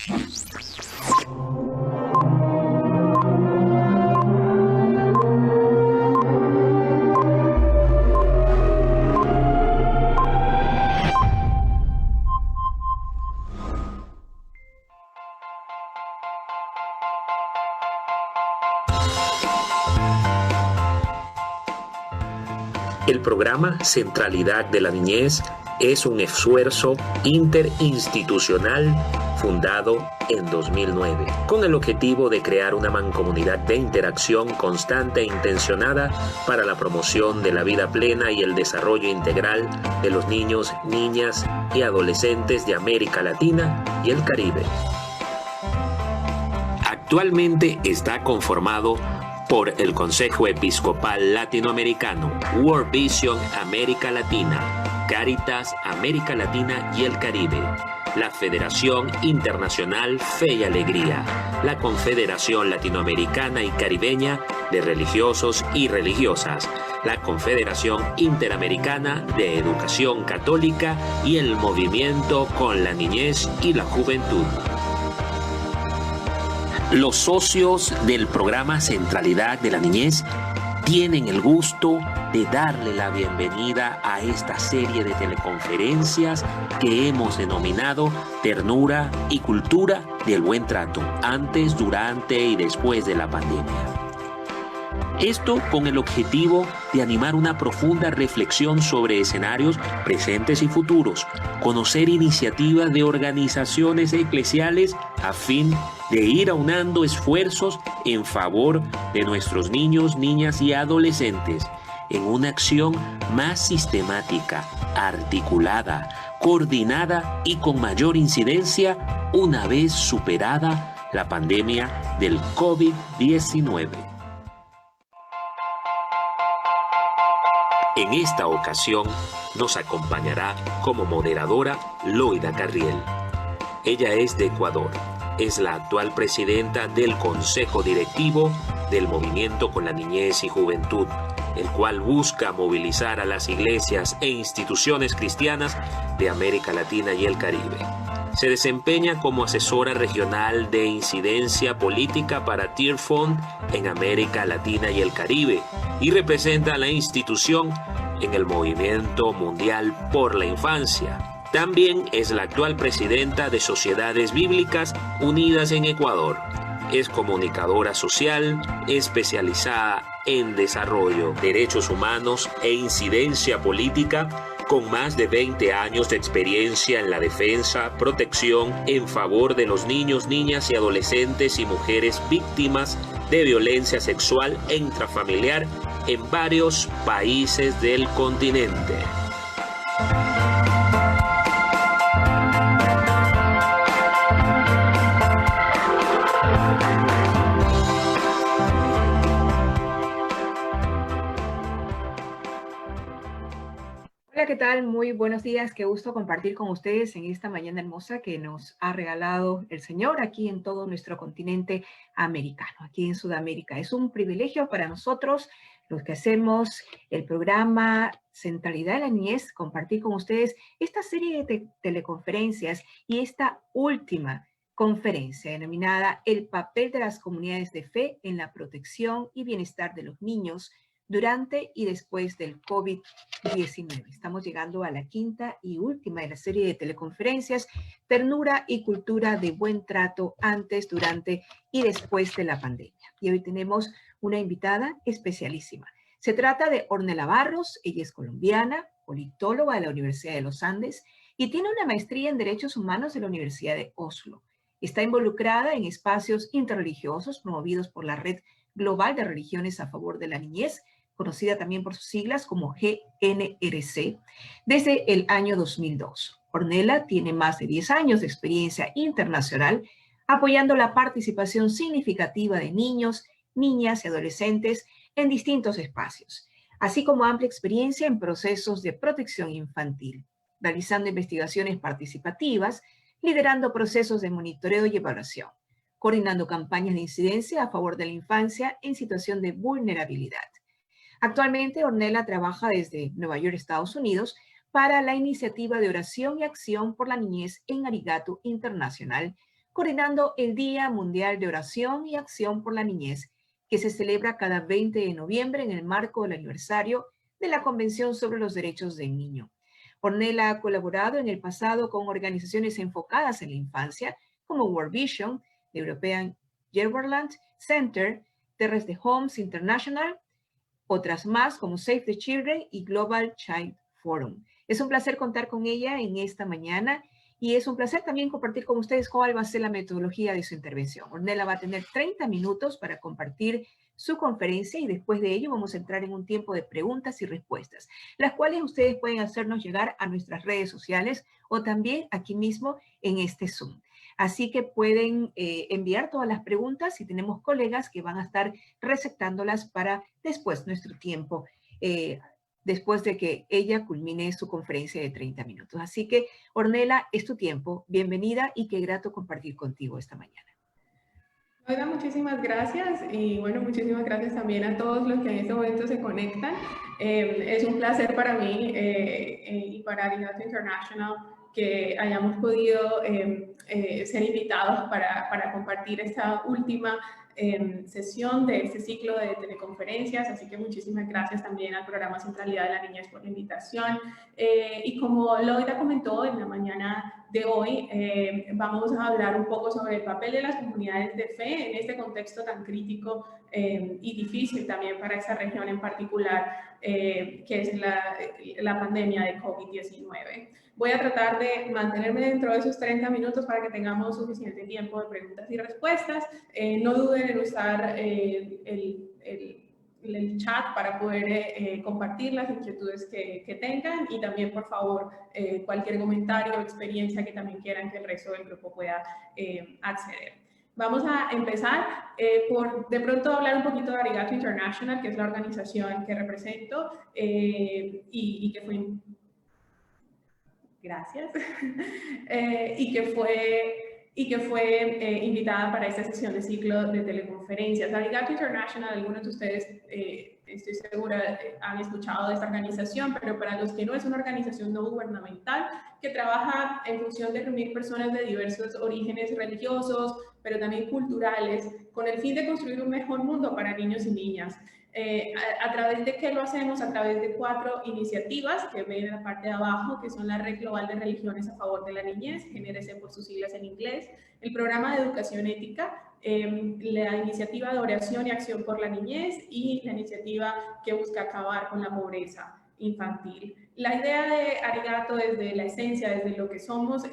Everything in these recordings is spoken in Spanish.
El programa Centralidad de la Niñez es un esfuerzo interinstitucional fundado en 2009, con el objetivo de crear una mancomunidad de interacción constante e intencionada para la promoción de la vida plena y el desarrollo integral de los niños, niñas y adolescentes de América Latina y el Caribe. Actualmente está conformado por el Consejo Episcopal Latinoamericano, World Vision América Latina, Cáritas América Latina y el Caribe, la Federación Internacional Fe y Alegría, la Confederación Latinoamericana y Caribeña de Religiosos y Religiosas, la Confederación Interamericana de Educación Católica y el Movimiento con la Niñez y la Juventud. Los socios del programa Centralidad de la Niñez tienen el gusto de darle la bienvenida a esta serie de teleconferencias que hemos denominado Ternura y Cultura del Buen Trato, antes, durante y después de la pandemia. Esto con el objetivo de animar una profunda reflexión sobre escenarios presentes y futuros, conocer iniciativas de organizaciones eclesiales a fin de ir aunando esfuerzos en favor de nuestros niños, niñas y adolescentes en una acción más sistemática, articulada, coordinada y con mayor incidencia una vez superada la pandemia del COVID-19. En esta ocasión nos acompañará como moderadora Loida Carriel. Ella es de Ecuador, es la actual presidenta del Consejo Directivo del Movimiento con la Niñez y Juventud, el cual busca movilizar a las iglesias e instituciones cristianas de América Latina y el Caribe. Se desempeña como asesora regional de incidencia política para Tear Fund en América Latina y el Caribe y representa a la institución en el Movimiento Mundial por la Infancia. También es la actual presidenta de Sociedades Bíblicas Unidas en Ecuador. Es comunicadora social especializada en desarrollo, derechos humanos e incidencia política, con más de 20 años de experiencia en la defensa, protección en favor de los niños, niñas y adolescentes y mujeres víctimas de violencia sexual e intrafamiliar en varios países del continente. Hola, ¿qué tal? Muy buenos días. Qué gusto compartir con ustedes en esta mañana hermosa que nos ha regalado el Señor aquí en todo nuestro continente americano, aquí en Sudamérica. Es un privilegio para nosotros, los que hacemos el programa Centralidad de la Niñez, compartir con ustedes esta serie de teleconferencias y esta última conferencia denominada El papel de las comunidades de fe en la protección y bienestar de los niños durante y después del COVID-19. Estamos llegando a la quinta y última de la serie de teleconferencias, Ternura y Cultura de Buen Trato antes, durante y después de la pandemia. Y hoy tenemos una invitada especialísima. Se trata de Ornella Barros. Ella es colombiana, politóloga de la Universidad de los Andes y tiene una maestría en Derechos Humanos de la Universidad de Oslo. Está involucrada en espacios interreligiosos promovidos por la Red Global de Religiones a Favor de la Niñez, conocida también por sus siglas como GNRC, desde el año 2002. Ornella tiene más de 10 años de experiencia internacional apoyando la participación significativa de niños, niñas y adolescentes en distintos espacios, así como amplia experiencia en procesos de protección infantil, realizando investigaciones participativas, liderando procesos de monitoreo y evaluación, coordinando campañas de incidencia a favor de la infancia en situación de vulnerabilidad. Actualmente, Ornella trabaja desde Nueva York, Estados Unidos, para la iniciativa de oración y acción por la niñez en Arigato Internacional, coordinando el Día Mundial de Oración y Acción por la Niñez, que se celebra cada 20 de noviembre en el marco del aniversario de la Convención sobre los Derechos del Niño. Ornella ha colaborado en el pasado con organizaciones enfocadas en la infancia, como World Vision, the European Yearland Center, Terres de Homes International, otras más como Save the Children y Global Child Forum. Es un placer contar con ella en esta mañana y es un placer también compartir con ustedes cuál va a ser la metodología de su intervención. Ornella va a tener 30 minutos para compartir su conferencia y después de ello vamos a entrar en un tiempo de preguntas y respuestas, las cuales ustedes pueden hacernos llegar a nuestras redes sociales o también aquí mismo en este Zoom. Así que pueden enviar todas las preguntas y tenemos colegas que van a estar receptándolas para después nuestro tiempo, después de que ella culmine su conferencia de 30 minutos. Así que, Ornella, es tu tiempo. Bienvenida y qué grato compartir contigo esta mañana. Oiga, muchísimas gracias y bueno, muchísimas gracias también a todos los que en este momento se conectan. Es un placer para mí y para Arigato International que hayamos podido ser invitados para compartir esta última sesión de este ciclo de teleconferencias, así que muchísimas gracias también al Programa Centralidad de la Niñez por la invitación. Y como Loida comentó en la mañana de hoy, vamos a hablar un poco sobre el papel de las comunidades de fe en este contexto tan crítico y difícil también para esa región en particular, que es la pandemia de COVID-19. Voy a tratar de mantenerme dentro de esos 30 minutos para que tengamos suficiente tiempo de preguntas y respuestas. No duden en usar el chat para poder compartir las inquietudes que tengan y también, por favor, cualquier comentario o experiencia que también quieran que el resto del grupo pueda acceder. Vamos a empezar por de pronto hablar un poquito de Arigato International, que es la organización que represento y que fue... Gracias. y que fue invitada para esta sesión de ciclo de teleconferencias. Arigato International, algunos de ustedes, estoy segura, han escuchado de esta organización, pero para los que no, es una organización no gubernamental que trabaja en función de reunir personas de diversos orígenes religiosos, pero también culturales, con el fin de construir un mejor mundo para niños y niñas. ¿A través de qué lo hacemos? A través de 4 iniciativas que ven en la parte de abajo, que son la Red Global de Religiones a Favor de la Niñez, GNRC por sus siglas en inglés, el Programa de Educación Ética, la Iniciativa de Oración y Acción por la Niñez y la iniciativa que busca acabar con la pobreza infantil. La idea de Arigato, desde la esencia, desde lo que somos,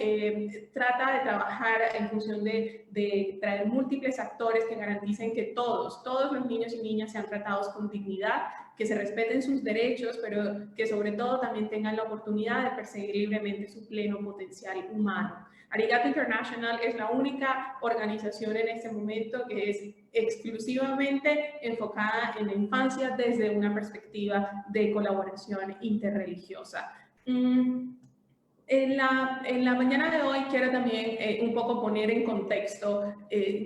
trata de trabajar en función de traer múltiples actores que garanticen que todos los niños y niñas sean tratados con dignidad, que se respeten sus derechos, pero que sobre todo también tengan la oportunidad de perseguir libremente su pleno potencial humano. Arigato International es la única organización en este momento que es exclusivamente enfocada en la infancia desde una perspectiva de colaboración interreligiosa. En la mañana de hoy quiero también un poco poner en contexto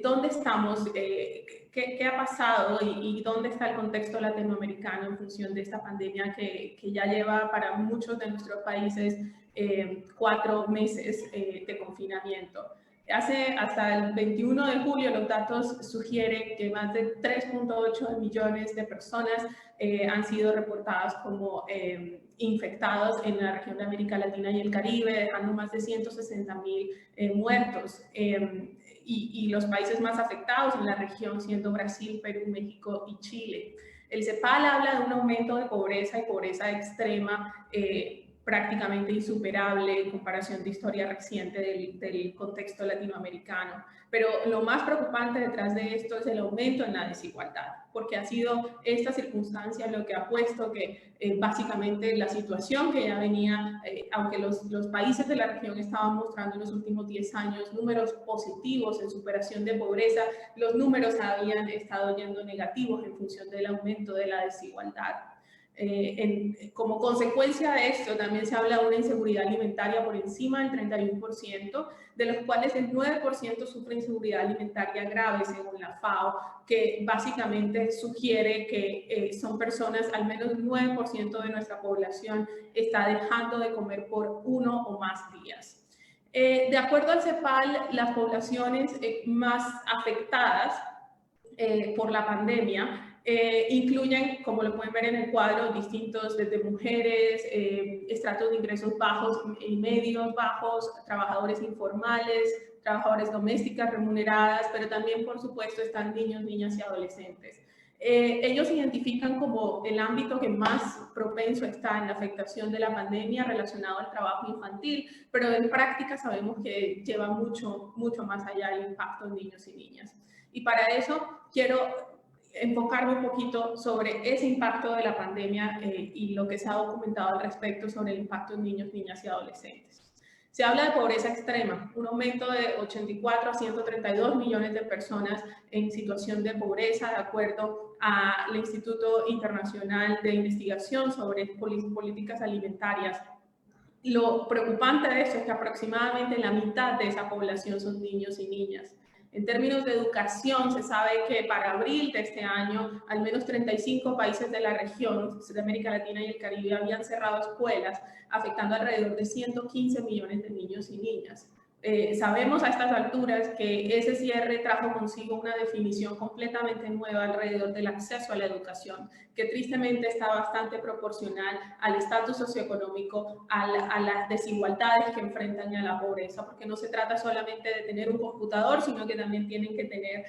dónde estamos, qué ha pasado y dónde está el contexto latinoamericano en función de esta pandemia que ya lleva para muchos de nuestros países 4 meses de confinamiento. Hasta el 21 de julio los datos sugieren que más de 3.8 millones de personas han sido reportadas como infectados en la región de América Latina y el Caribe, dejando más de 160.000 muertos. Y los países más afectados en la región siendo Brasil, Perú, México y Chile. El CEPAL habla de un aumento de pobreza y pobreza extrema prácticamente insuperable en comparación de historia reciente del contexto latinoamericano. Pero lo más preocupante detrás de esto es el aumento en la desigualdad, porque ha sido esta circunstancia lo que ha puesto que básicamente la situación que ya venía, aunque los países de la región estaban mostrando en los últimos 10 años números positivos en superación de pobreza, los números habían estado yendo negativos en función del aumento de la desigualdad. Como consecuencia de esto, también se habla de una inseguridad alimentaria por encima del 31%, de los cuales el 9% sufre inseguridad alimentaria grave, según la FAO, que básicamente sugiere que son personas, al menos 9% de nuestra población está dejando de comer por 1 o más días. De acuerdo al CEPAL, las poblaciones más afectadas por la pandemia incluyen, como lo pueden ver en el cuadro, distintos, desde mujeres, estratos de ingresos bajos y medios bajos, trabajadores informales, trabajadores domésticas remuneradas, pero también, por supuesto, están niños, niñas y adolescentes. Ellos identifican como el ámbito que más propenso está en la afectación de la pandemia relacionado al trabajo infantil, pero en práctica sabemos que lleva mucho más allá el impacto en niños y niñas. Y para eso quiero enfocarme un poquito sobre ese impacto de la pandemia y lo que se ha documentado al respecto sobre el impacto en niños, niñas y adolescentes. Se habla de pobreza extrema, un aumento de 84 a 132 millones de personas en situación de pobreza, de acuerdo al Instituto Internacional de Investigación sobre Políticas Alimentarias. Lo preocupante de eso es que aproximadamente la mitad de esa población son niños y niñas. En términos de educación, se sabe que para abril de este año, al menos 35 países de la región de América Latina y el Caribe habían cerrado escuelas, afectando alrededor de 115 millones de niños y niñas. Sabemos a estas alturas que ese cierre trajo consigo una definición completamente nueva alrededor del acceso a la educación, que tristemente está bastante proporcional al estatus socioeconómico, a las desigualdades que enfrentan y a la pobreza, porque no se trata solamente de tener un computador, sino que también tienen que tener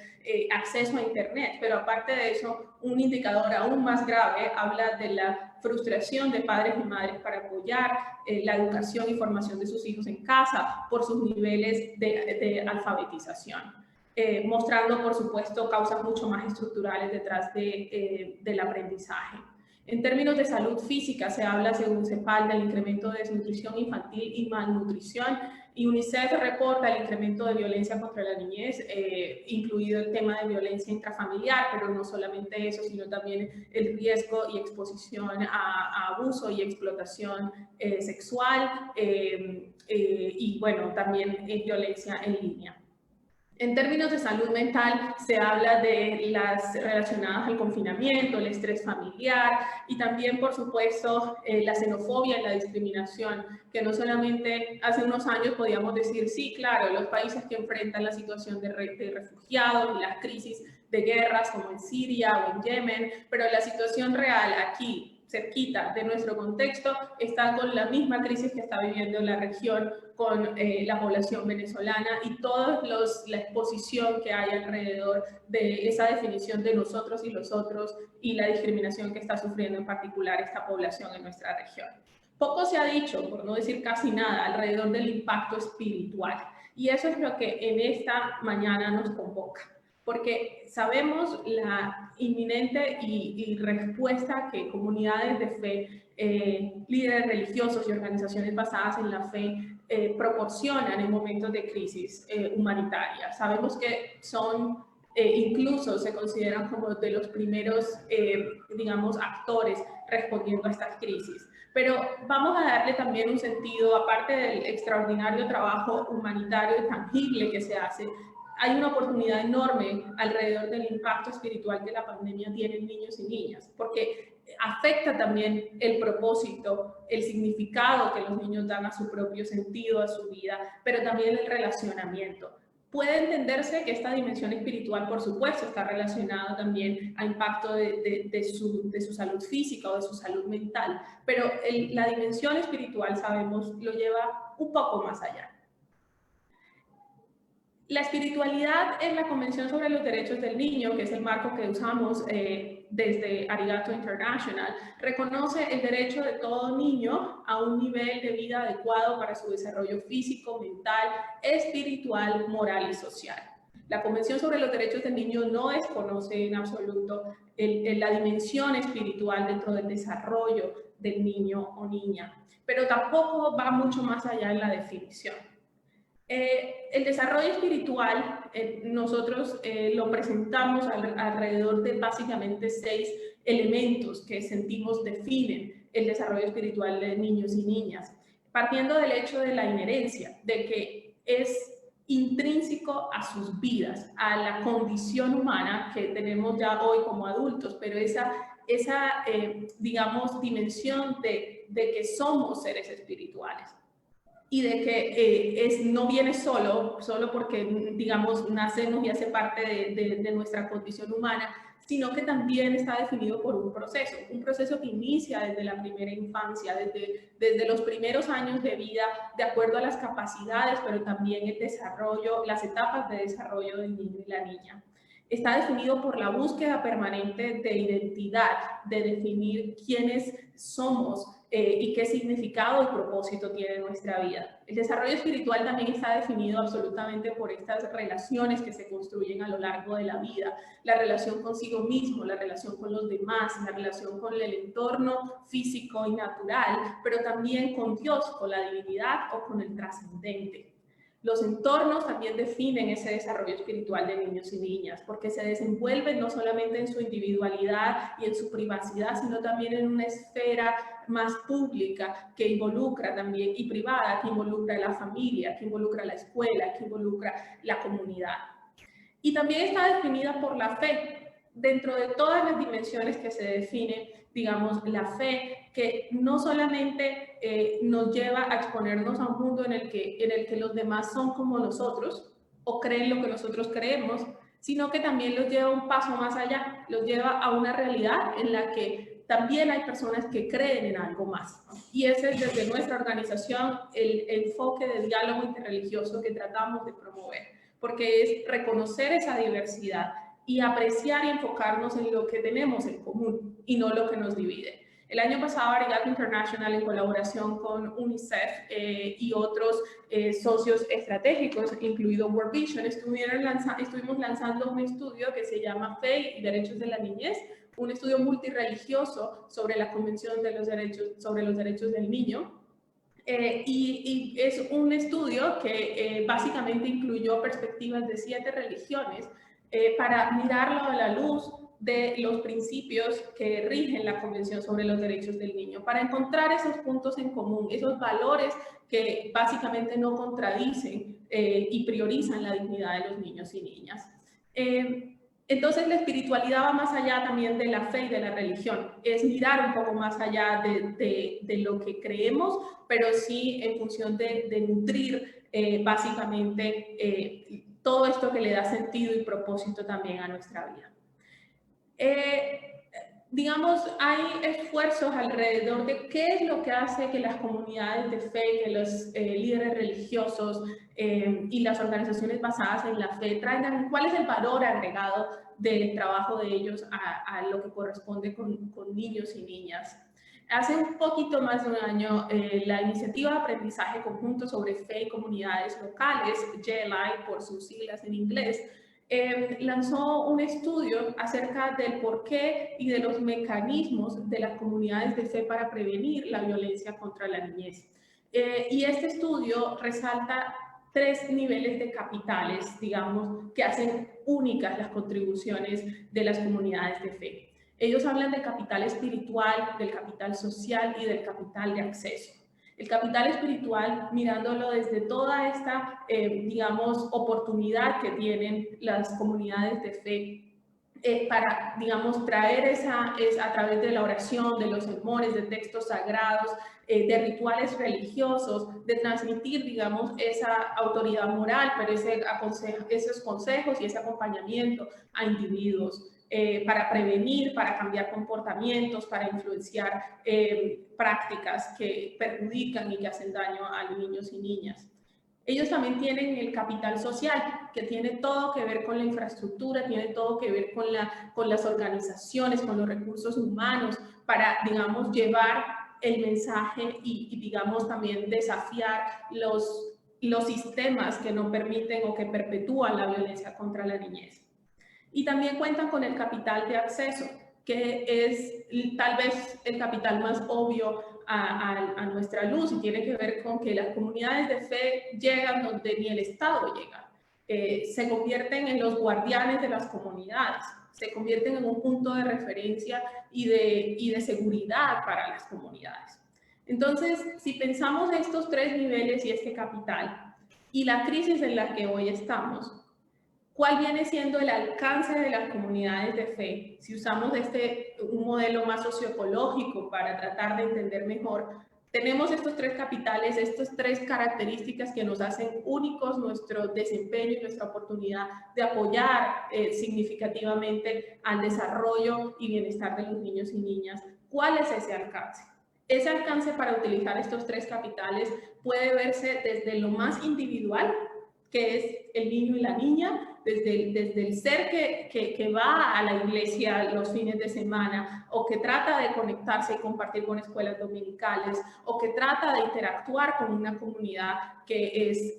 acceso a Internet. Pero aparte de eso, un indicador aún más grave habla de la frustración de padres y madres para apoyar la educación y formación de sus hijos en casa por sus niveles de alfabetización, mostrando, por supuesto, causas mucho más estructurales detrás del aprendizaje. En términos de salud física, se habla, según CEPAL, del incremento de desnutrición infantil y malnutrición, y UNICEF reporta el incremento de violencia contra la niñez, incluido el tema de violencia intrafamiliar, pero no solamente eso, sino también el riesgo y exposición a abuso y explotación sexual, y bueno, también violencia en línea. En términos de salud mental, se habla de las relacionadas al confinamiento, el estrés familiar y también, por supuesto, la xenofobia y la discriminación, que no solamente hace unos años podíamos decir, sí, claro, los países que enfrentan la situación de refugiados y las crisis de guerras como en Siria o en Yemen, pero la situación real aquí, cerquita de nuestro contexto, está con la misma crisis que está viviendo la región con la población venezolana y toda la exposición que hay alrededor de esa definición de nosotros y los otros y la discriminación que está sufriendo en particular esta población en nuestra región. Poco se ha dicho, por no decir casi nada, alrededor del impacto espiritual, y eso es lo que en esta mañana nos convoca, porque sabemos la inminente y respuesta que comunidades de fe, líderes religiosos y organizaciones basadas en la fe proporcionan en momentos de crisis humanitaria. Sabemos que son, incluso se consideran como de los primeros, digamos, actores respondiendo a estas crisis. Pero vamos a darle también un sentido, aparte del extraordinario trabajo humanitario y tangible que se hace, hay una oportunidad enorme alrededor del impacto espiritual que la pandemia tiene en niños y niñas, porque afecta también el propósito, el significado que los niños dan a su propio sentido, a su vida, pero también el relacionamiento. Puede entenderse que esta dimensión espiritual, por supuesto, está relacionada también al impacto de su salud física o de su salud mental, pero la dimensión espiritual, sabemos, lo lleva un poco más allá. La espiritualidad en la Convención sobre los Derechos del Niño, que es el marco que usamos desde Arigato International, reconoce el derecho de todo niño a un nivel de vida adecuado para su desarrollo físico, mental, espiritual, moral y social. La Convención sobre los Derechos del Niño no desconoce en absoluto la dimensión espiritual dentro del desarrollo del niño o niña, pero tampoco va mucho más allá en la definición. El desarrollo espiritual, nosotros lo presentamos alrededor de básicamente 6 elementos que sentimos definen el desarrollo espiritual de niños y niñas, partiendo del hecho de la inherencia, de que es intrínseco a sus vidas, a la condición humana que tenemos ya hoy como adultos, pero esa digamos, dimensión de que somos seres espirituales. y de que no viene solo porque, digamos, nacemos y hace parte de nuestra condición humana, sino que también está definido por un proceso que inicia desde la primera infancia, desde los primeros años de vida, de acuerdo a las capacidades, pero también el desarrollo, las etapas de desarrollo del niño y la niña. Está definido por la búsqueda permanente de identidad, de definir quiénes somos y qué significado y propósito tiene nuestra vida. El desarrollo espiritual también está definido absolutamente por estas relaciones que se construyen a lo largo de la vida, la relación consigo mismo, la relación con los demás, la relación con el entorno físico y natural, pero también con Dios, con la divinidad o con el trascendente. Los entornos también definen ese desarrollo espiritual de niños y niñas, porque se desenvuelven no solamente en su individualidad y en su privacidad, sino también en una esfera más pública que involucra también, y privada, que involucra a la familia, que involucra a la escuela, que involucra la comunidad. Y también está definida por la fe. Dentro de todas las dimensiones que se define, digamos, la fe, que no solamente nos lleva a exponernos a un mundo en el que los demás son como nosotros o creen lo que nosotros creemos, sino que también los lleva un paso más allá, los lleva a una realidad en la que también hay personas que creen en algo más. Y ese es desde nuestra organización el enfoque de diálogo interreligioso que tratamos de promover, porque es reconocer esa diversidad y apreciar y enfocarnos en lo que tenemos en común y no lo que nos divide. El año pasado, Arigato International, en colaboración con UNICEF y otros socios estratégicos, incluido World Vision, estuvimos lanzando un estudio que se llama Fe y Derechos de la Niñez, un estudio multirreligioso sobre la Convención sobre los Derechos del Niño. Y es un estudio que básicamente incluyó perspectivas de 7 religiones para mirarlo a la luz de los principios que rigen la Convención sobre los Derechos del Niño, para encontrar esos puntos en común, esos valores que básicamente no contradicen y priorizan la dignidad de los niños y niñas. Entonces la espiritualidad va más allá también de la fe y de la religión, es mirar un poco más allá de lo que creemos, pero sí en función de nutrir básicamente todo esto que le da sentido y propósito también a nuestra vida. Digamos, hay esfuerzos alrededor de qué es lo que hace que las comunidades de fe, que los líderes religiosos y las organizaciones basadas en la fe traigan, cuál es el valor agregado del trabajo de ellos a lo que corresponde con niños y niñas. Hace un poquito más de un año, la Iniciativa de Aprendizaje Conjunto sobre Fe y Comunidades Locales, JLI por sus siglas en inglés, lanzó un estudio acerca del porqué y de los mecanismos de las comunidades de fe para prevenir la violencia contra la niñez. Y este estudio resalta 3 niveles de capitales, digamos, que hacen únicas las contribuciones de las comunidades de fe. Ellos hablan del capital espiritual, del capital social y del capital de acceso. El capital espiritual, mirándolo desde toda esta, digamos, oportunidad que tienen las comunidades de fe para, digamos, traer a través de la oración, de los sermones, de textos sagrados, de rituales religiosos, de transmitir, digamos, esa autoridad moral, pero esos consejos y ese acompañamiento a individuos. Para prevenir, para cambiar comportamientos, para influenciar prácticas que perjudican y que hacen daño a niños y niñas. Ellos también tienen el capital social, que tiene todo que ver con la infraestructura, tiene todo que ver con las organizaciones, con los recursos humanos, para, digamos, llevar el mensaje y digamos, también desafiar los sistemas que no permiten o que perpetúan la violencia contra la niñez. Y también cuentan con el capital de acceso, que es tal vez el capital más obvio a nuestra luz y tiene que ver con que las comunidades de fe llegan donde ni el Estado llega. Se convierten en los guardianes de las comunidades, se convierten en un punto de referencia y de seguridad para las comunidades. Entonces, si pensamos en estos 3 niveles y este capital y la crisis en la que hoy estamos, ¿cuál viene siendo el alcance de las comunidades de fe? Si usamos un modelo más socioecológico para tratar de entender mejor, Tenemos estos 3 capitales, estas 3 características que nos hacen únicos nuestro desempeño y nuestra oportunidad de apoyar significativamente al desarrollo y bienestar de los niños y niñas. ¿Cuál es ese alcance? Ese alcance para utilizar estos 3 capitales puede verse desde lo más individual, que es el niño y la niña, desde el ser que va a la iglesia los fines de semana, o que trata de conectarse y compartir con escuelas dominicales, o que trata de interactuar con una comunidad que es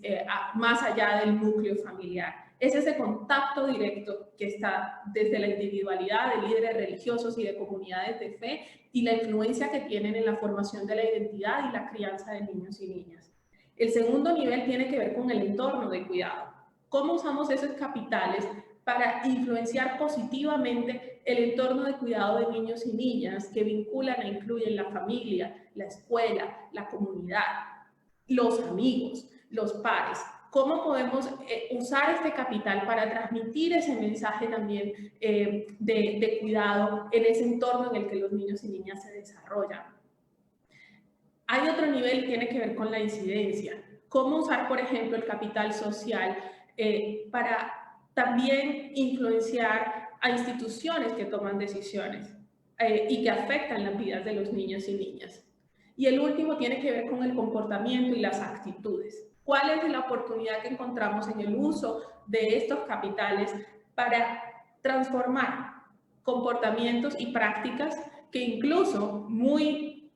más allá del núcleo familiar. Es ese contacto directo que está desde la individualidad de líderes religiosos y de comunidades de fe y la influencia que tienen en la formación de la identidad y la crianza de niños y niñas. El segundo nivel tiene que ver con el entorno de cuidado. ¿Cómo usamos esos capitales para influenciar positivamente el entorno de cuidado de niños y niñas que vinculan e incluyen la familia, la escuela, la comunidad, los amigos, los pares? ¿Cómo podemos usar este capital para transmitir ese mensaje también de cuidado en ese entorno en el que los niños y niñas se desarrollan? Hay otro nivel que tiene que ver con la incidencia. ¿Cómo usar, por ejemplo, el capital social para también influenciar a instituciones que toman decisiones y que afectan las vidas de los niños y niñas? Y el último tiene que ver con el comportamiento y las actitudes. ¿Cuál es la oportunidad que encontramos en el uso de estos capitales para transformar comportamientos y prácticas que incluso muy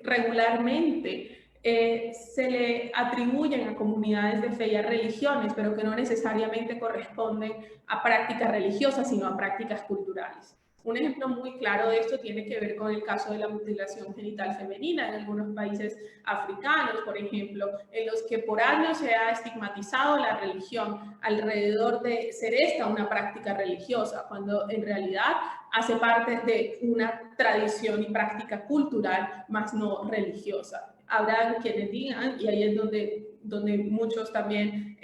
regularmente se le atribuyen a comunidades de fe y a religiones, pero que no necesariamente corresponden a prácticas religiosas, sino a prácticas culturales? Un ejemplo muy claro de esto tiene que ver con el caso de la mutilación genital femenina en algunos países africanos, por ejemplo, en los que por años se ha estigmatizado la religión alrededor de ser esta una práctica religiosa, cuando en realidad hace parte de una tradición y práctica cultural, más no religiosa. Habrá quienes digan, y ahí es donde muchos también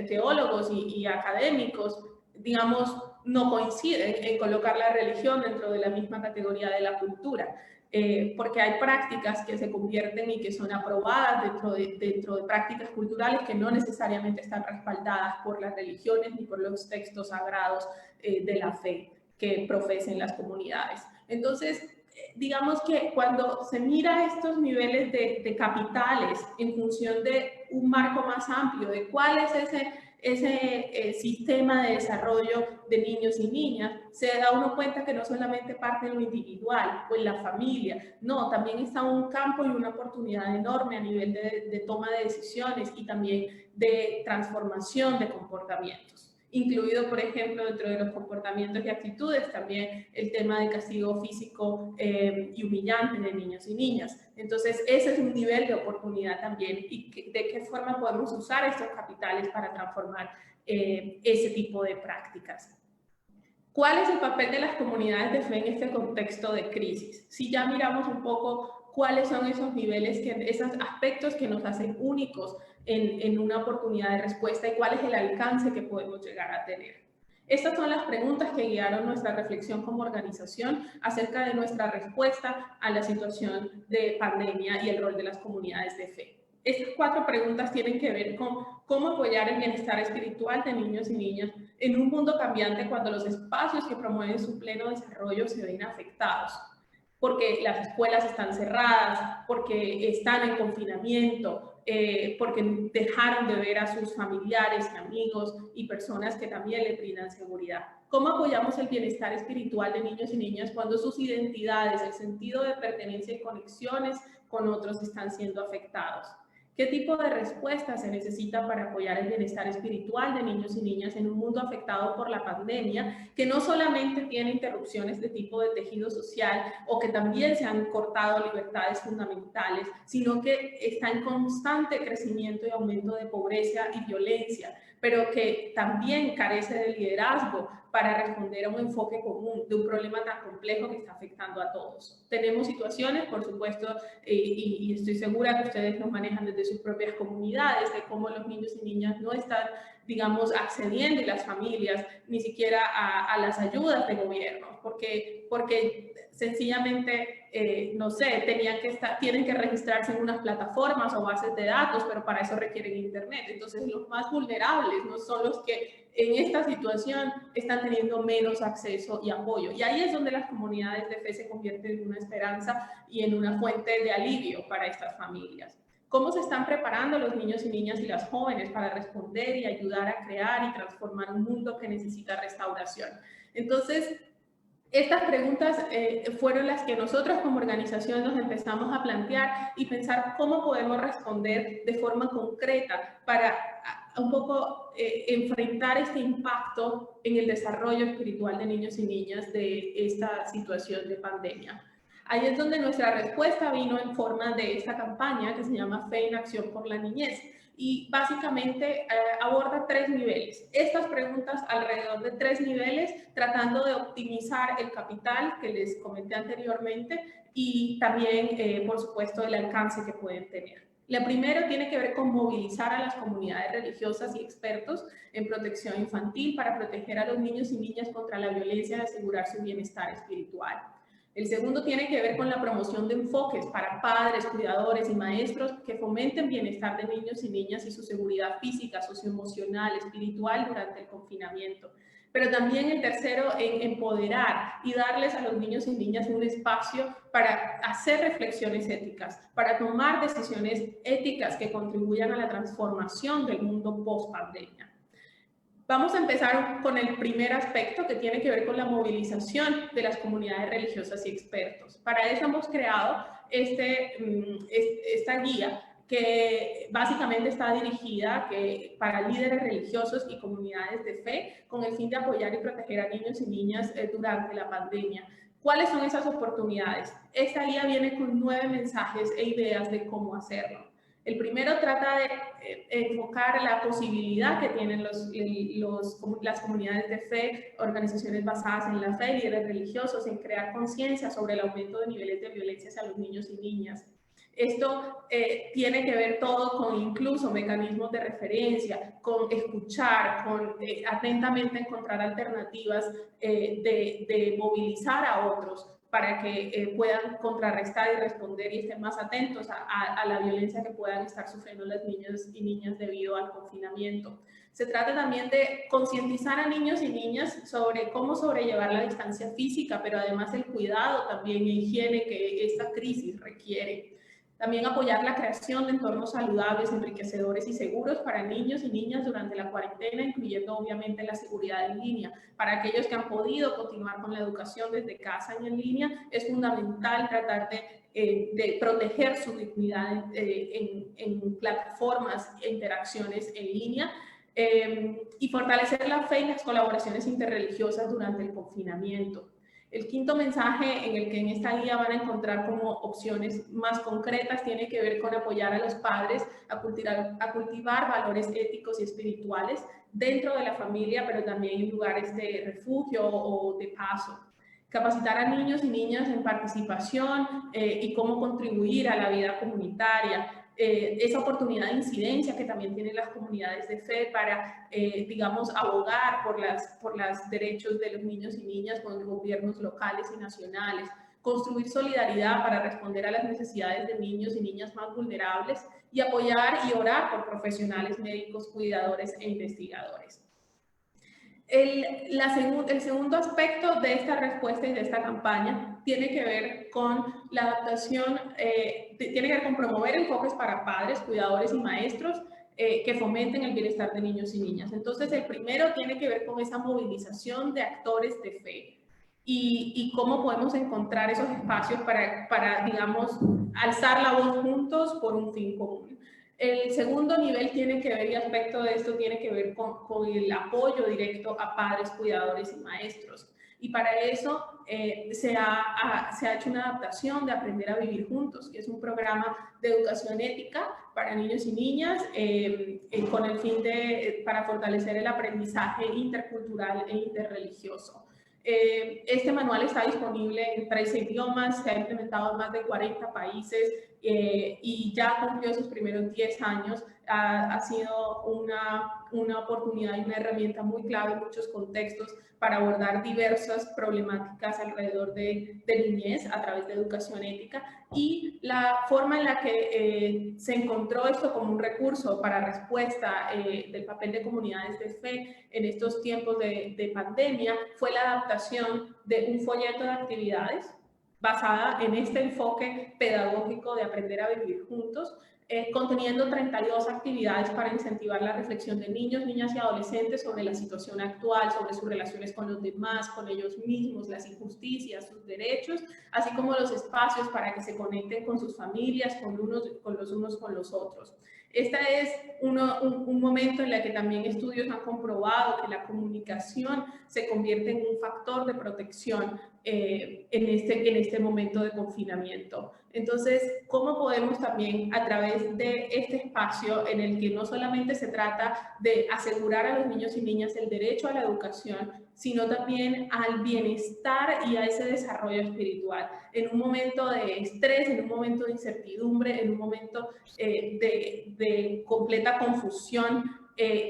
teólogos y académicos, digamos, no coinciden en colocar la religión dentro de la misma categoría de la cultura, porque hay prácticas que se convierten y que son aprobadas dentro de prácticas culturales que no necesariamente están respaldadas por las religiones ni por los textos sagrados de la fe que profesen las comunidades. Entonces, digamos que cuando se mira estos niveles de capitales en función de un marco más amplio de cuál es ese sistema de desarrollo de niños y niñas, se da uno cuenta que no solamente parte en lo individual o en la familia, no, también está un campo y una oportunidad enorme a nivel de toma de decisiones y también de transformación de comportamientos. Incluido, por ejemplo, dentro de los comportamientos y actitudes, también el tema de castigo físico y humillante de niños y niñas. Entonces, ese es un nivel de oportunidad también y de qué forma podemos usar estos capitales para transformar ese tipo de prácticas. ¿Cuál es el papel de las comunidades de fe en este contexto de crisis? Si ya miramos un poco cuáles son esos niveles, esos aspectos que nos hacen únicos en una oportunidad de respuesta y cuál es el alcance que podemos llegar a tener. Estas son las preguntas que guiaron nuestra reflexión como organización acerca de nuestra respuesta a la situación de pandemia y el rol de las comunidades de fe. Estas 4 preguntas tienen que ver con cómo apoyar el bienestar espiritual de niños y niñas en un mundo cambiante cuando los espacios que promueven su pleno desarrollo se ven afectados, porque las escuelas están cerradas, porque están en confinamiento, porque dejaron de ver a sus familiares y amigos y personas que también le brindan seguridad. ¿Cómo apoyamos el bienestar espiritual de niños y niñas cuando sus identidades, el sentido de pertenencia y conexiones con otros están siendo afectados? ¿Qué tipo de respuesta se necesita para apoyar el bienestar espiritual de niños y niñas en un mundo afectado por la pandemia, que no solamente tiene interrupciones de tipo de tejido social o que también se han cortado libertades fundamentales, sino que está en constante crecimiento y aumento de pobreza y violencia, pero que también carece de liderazgo para responder a un enfoque común de un problema tan complejo que está afectando a todos? Tenemos situaciones, por supuesto, y estoy segura que ustedes nos manejan desde sus propias comunidades, de cómo los niños y niñas no están digamos, accediendo, y las familias, ni siquiera a las ayudas de gobierno, porque sencillamente, no sé, tienen que registrarse en unas plataformas o bases de datos, pero para eso requieren internet. Entonces, los más vulnerables no son los que en esta situación están teniendo menos acceso y apoyo. Y ahí es donde las comunidades de fe se convierten en una esperanza y en una fuente de alivio para estas familias. ¿Cómo se están preparando los niños y niñas y las jóvenes para responder y ayudar a crear y transformar un mundo que necesita restauración? Entonces, estas preguntas fueron las que nosotros como organización nos empezamos a plantear y pensar cómo podemos responder de forma concreta para un poco enfrentar este impacto en el desarrollo espiritual de niños y niñas de esta situación de pandemia. Ahí es donde nuestra respuesta vino en forma de esta campaña que se llama Fe en Acción por la Niñez, y básicamente aborda 3 niveles. Estas preguntas alrededor de 3 niveles, tratando de optimizar el capital que les comenté anteriormente y también, por supuesto, el alcance que pueden tener. La primera tiene que ver con movilizar a las comunidades religiosas y expertos en protección infantil para proteger a los niños y niñas contra la violencia y asegurar su bienestar espiritual. El segundo tiene que ver con la promoción de enfoques para padres, cuidadores y maestros que fomenten bienestar de niños y niñas y su seguridad física, socioemocional, espiritual durante el confinamiento. Pero también el tercero en empoderar y darles a los niños y niñas un espacio para hacer reflexiones éticas, para tomar decisiones éticas que contribuyan a la transformación del mundo post-pandemia. Vamos a empezar con el primer aspecto, que tiene que ver con la movilización de las comunidades religiosas y expertos. Para eso hemos creado esta guía que básicamente está dirigida para líderes religiosos y comunidades de fe con el fin de apoyar y proteger a niños y niñas durante la pandemia. ¿Cuáles son esas oportunidades? Esta guía viene con 9 mensajes e ideas de cómo hacerlo. El primero trata de enfocar la posibilidad que tienen las comunidades de fe, organizaciones basadas en la fe, líderes religiosos, en crear conciencia sobre el aumento de niveles de violencia hacia los niños y niñas. Esto tiene que ver todo con incluso mecanismos de referencia, con escuchar, con atentamente encontrar alternativas de movilizar a otros para que puedan contrarrestar y responder y estén más atentos a la violencia que puedan estar sufriendo las niñas y niñas debido al confinamiento. Se trata también de concientizar a niños y niñas sobre cómo sobrellevar la distancia física, pero además el cuidado también y higiene que esta crisis requiere. También apoyar la creación de entornos saludables, enriquecedores y seguros para niños y niñas durante la cuarentena, incluyendo obviamente la seguridad en línea. Para aquellos que han podido continuar con la educación desde casa y en línea, es fundamental tratar de proteger su dignidad en plataformas e interacciones en línea, y fortalecer la fe y las colaboraciones interreligiosas durante el confinamiento. El quinto mensaje en el que en esta guía van a encontrar como opciones más concretas tiene que ver con apoyar a los padres a cultivar valores éticos y espirituales dentro de la familia, pero también en lugares de refugio o de paso. Capacitar a niños y niñas en participación y cómo contribuir a la vida comunitaria. Esa oportunidad de incidencia que también tienen las comunidades de fe para, digamos, abogar por los derechos de los niños y niñas con los gobiernos locales y nacionales, construir solidaridad para responder a las necesidades de niños y niñas más vulnerables y apoyar y orar por profesionales médicos, cuidadores e investigadores. El segundo aspecto de esta respuesta y de esta campaña tiene que ver con la adaptación, tiene que ver con promover enfoques para padres, cuidadores y maestros que fomenten el bienestar de niños y niñas. Entonces, el primero tiene que ver con esa movilización de actores de fe y cómo podemos encontrar esos espacios para, digamos, alzar la voz juntos por un fin común. El segundo nivel tiene que ver, y aspecto de esto tiene que ver con el apoyo directo a padres, cuidadores y maestros. Y para eso se ha hecho una adaptación de Aprender a Vivir Juntos, que es un programa de educación ética para niños y niñas con el fin para fortalecer el aprendizaje intercultural e interreligioso. Este manual está disponible en 13 idiomas, se ha implementado en más de 40 países y ya cumplió sus primeros 10 años. Ha sido una oportunidad y una herramienta muy clave en muchos contextos para abordar diversas problemáticas alrededor de niñez a través de educación ética, y la forma en la que se encontró esto como un recurso para respuesta del papel de comunidades de fe en estos tiempos de pandemia fue la adaptación de un folleto de actividades basada en este enfoque pedagógico de aprender a vivir juntos, conteniendo 32 actividades para incentivar la reflexión de niños, niñas y adolescentes sobre la situación actual, sobre sus relaciones con los demás, con ellos mismos, las injusticias, sus derechos, así como los espacios para que se conecten con sus familias, con los unos con los otros. Este es un momento en el que también estudios han comprobado que la comunicación se convierte en un factor de protección en este momento de confinamiento. Entonces, ¿cómo podemos también, a través de este espacio en el que no solamente se trata de asegurar a los niños y niñas el derecho a la educación, sino también al bienestar y a ese desarrollo espiritual, en un momento de estrés, en un momento de incertidumbre, en un momento de completa confusión,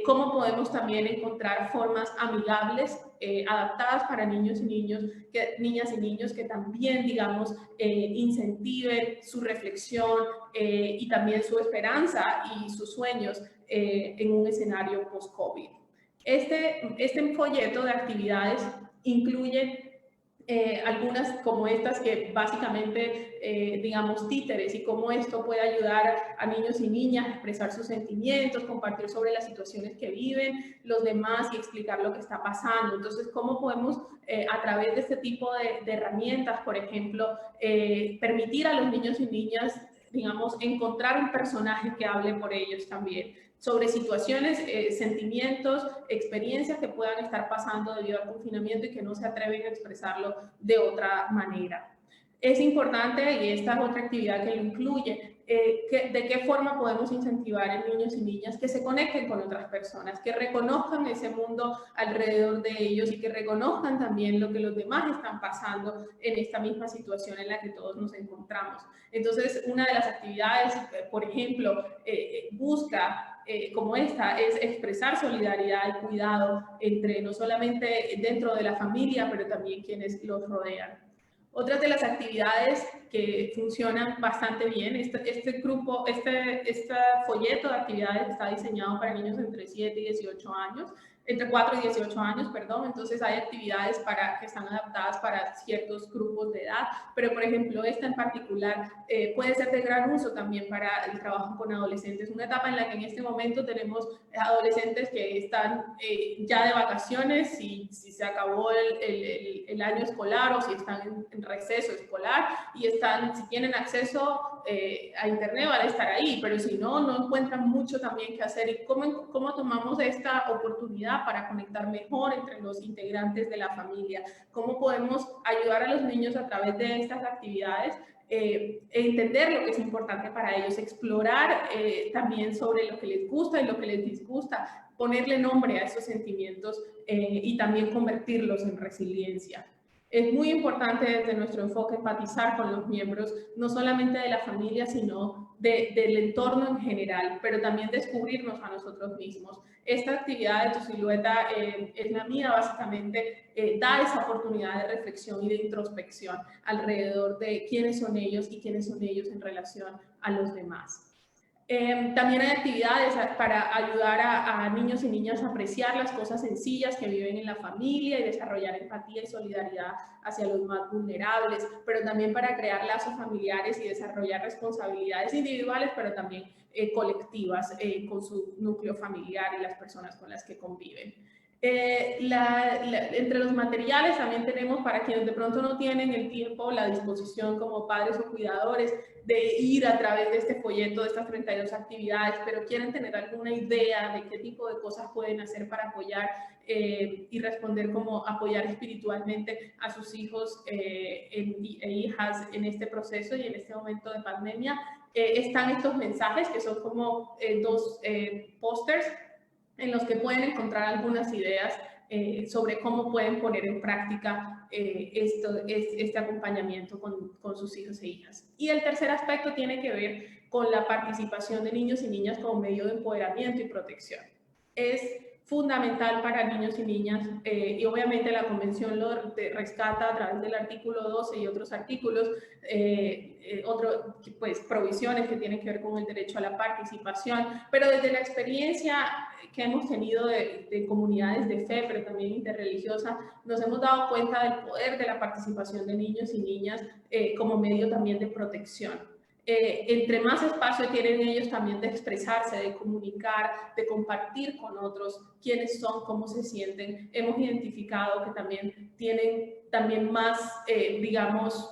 cómo podemos también encontrar formas amigables, adaptadas para niños y niñas y niños que también, digamos, incentiven su reflexión y también su esperanza y sus sueños en un escenario post-COVID. Este folleto de actividades incluye algunas como estas que básicamente, digamos, títeres, y cómo esto puede ayudar a niños y niñas a expresar sus sentimientos, compartir sobre las situaciones que viven los demás y explicar lo que está pasando. Entonces, ¿cómo podemos, a través de este tipo de herramientas, por ejemplo, permitir a los niños y niñas, digamos, encontrar un personaje que hable por ellos también, sobre situaciones, sentimientos, experiencias que puedan estar pasando debido al confinamiento y que no se atreven a expresarlo de otra manera? Es importante, y esta es otra actividad que lo incluye, de qué forma podemos incentivar en niños y niñas que se conecten con otras personas, que reconozcan ese mundo alrededor de ellos y que reconozcan también lo que los demás están pasando en esta misma situación en la que todos nos encontramos. Entonces, una de las actividades, por ejemplo, busca como esta, es expresar solidaridad y cuidado entre no solamente dentro de la familia, pero también quienes los rodean. Otras de las actividades que funcionan bastante bien, este folleto de actividades está diseñado para niños entre 7 y 18 años, entre 4 y 18 años, perdón. Entonces hay actividades que están adaptadas para ciertos grupos de edad, pero por ejemplo esta en particular puede ser de gran uso también para el trabajo con adolescentes, una etapa en la que en este momento tenemos adolescentes que están ya de vacaciones, si se acabó el año escolar o si están en receso escolar y si tienen acceso a internet van a estar ahí, pero si no, no encuentran mucho también que hacer. ¿Y cómo tomamos esta oportunidad para conectar mejor entre los integrantes de la familia? ¿Cómo podemos ayudar a los niños a través de estas actividades? Entender lo que es importante para ellos, explorar también sobre lo que les gusta y lo que les disgusta, ponerle nombre a esos sentimientos y también convertirlos en resiliencia. Es muy importante desde nuestro enfoque empatizar con los miembros, no solamente de la familia, sino del entorno en general, pero también descubrirnos a nosotros mismos. Esta actividad de Tu Silueta es la mía, básicamente da esa oportunidad de reflexión y de introspección alrededor de quiénes son ellos y quiénes son ellos en relación a los demás. También hay actividades para ayudar a niños y niñas a apreciar las cosas sencillas que viven en la familia y desarrollar empatía y solidaridad hacia los más vulnerables, pero también para crear lazos familiares y desarrollar responsabilidades individuales, pero también colectivas con su núcleo familiar y las personas con las que conviven. Entre los materiales también tenemos, para quienes de pronto no tienen el tiempo, la disposición como padres o cuidadores de ir a través de este folleto, de estas 32 actividades, pero quieren tener alguna idea de qué tipo de cosas pueden hacer para apoyar y responder como apoyar espiritualmente a sus hijos e hijas en este proceso y en este momento de pandemia. Están estos mensajes que son como dos pósters en los que pueden encontrar algunas ideas sobre cómo pueden poner en práctica este acompañamiento con sus hijos e hijas. Y el tercer aspecto tiene que ver con la participación de niños y niñas como medio de empoderamiento y protección. Es fundamental para niños y niñas y obviamente la Convención lo rescata a través del artículo 12 y otros artículos, pues provisiones que tienen que ver con el derecho a la participación, pero desde la experiencia que hemos tenido de comunidades de fe, pero también interreligiosa, nos hemos dado cuenta del poder de la participación de niños y niñas como medio también de protección. Entre más espacio tienen ellos también de expresarse, de comunicar, de compartir con otros quiénes son, cómo se sienten, hemos identificado que también tienen más, digamos,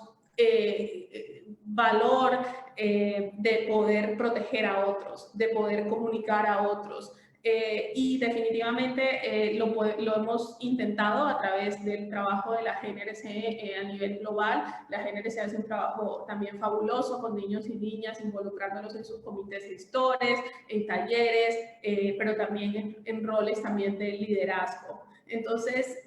valor de poder proteger a otros, de poder comunicar a otros. Y definitivamente lo hemos intentado a través del trabajo de la GNRC a nivel global. La GNRC hace un trabajo también fabuloso con niños y niñas, involucrándolos en sus comités gestores, en talleres, pero también en roles también de liderazgo. Entonces,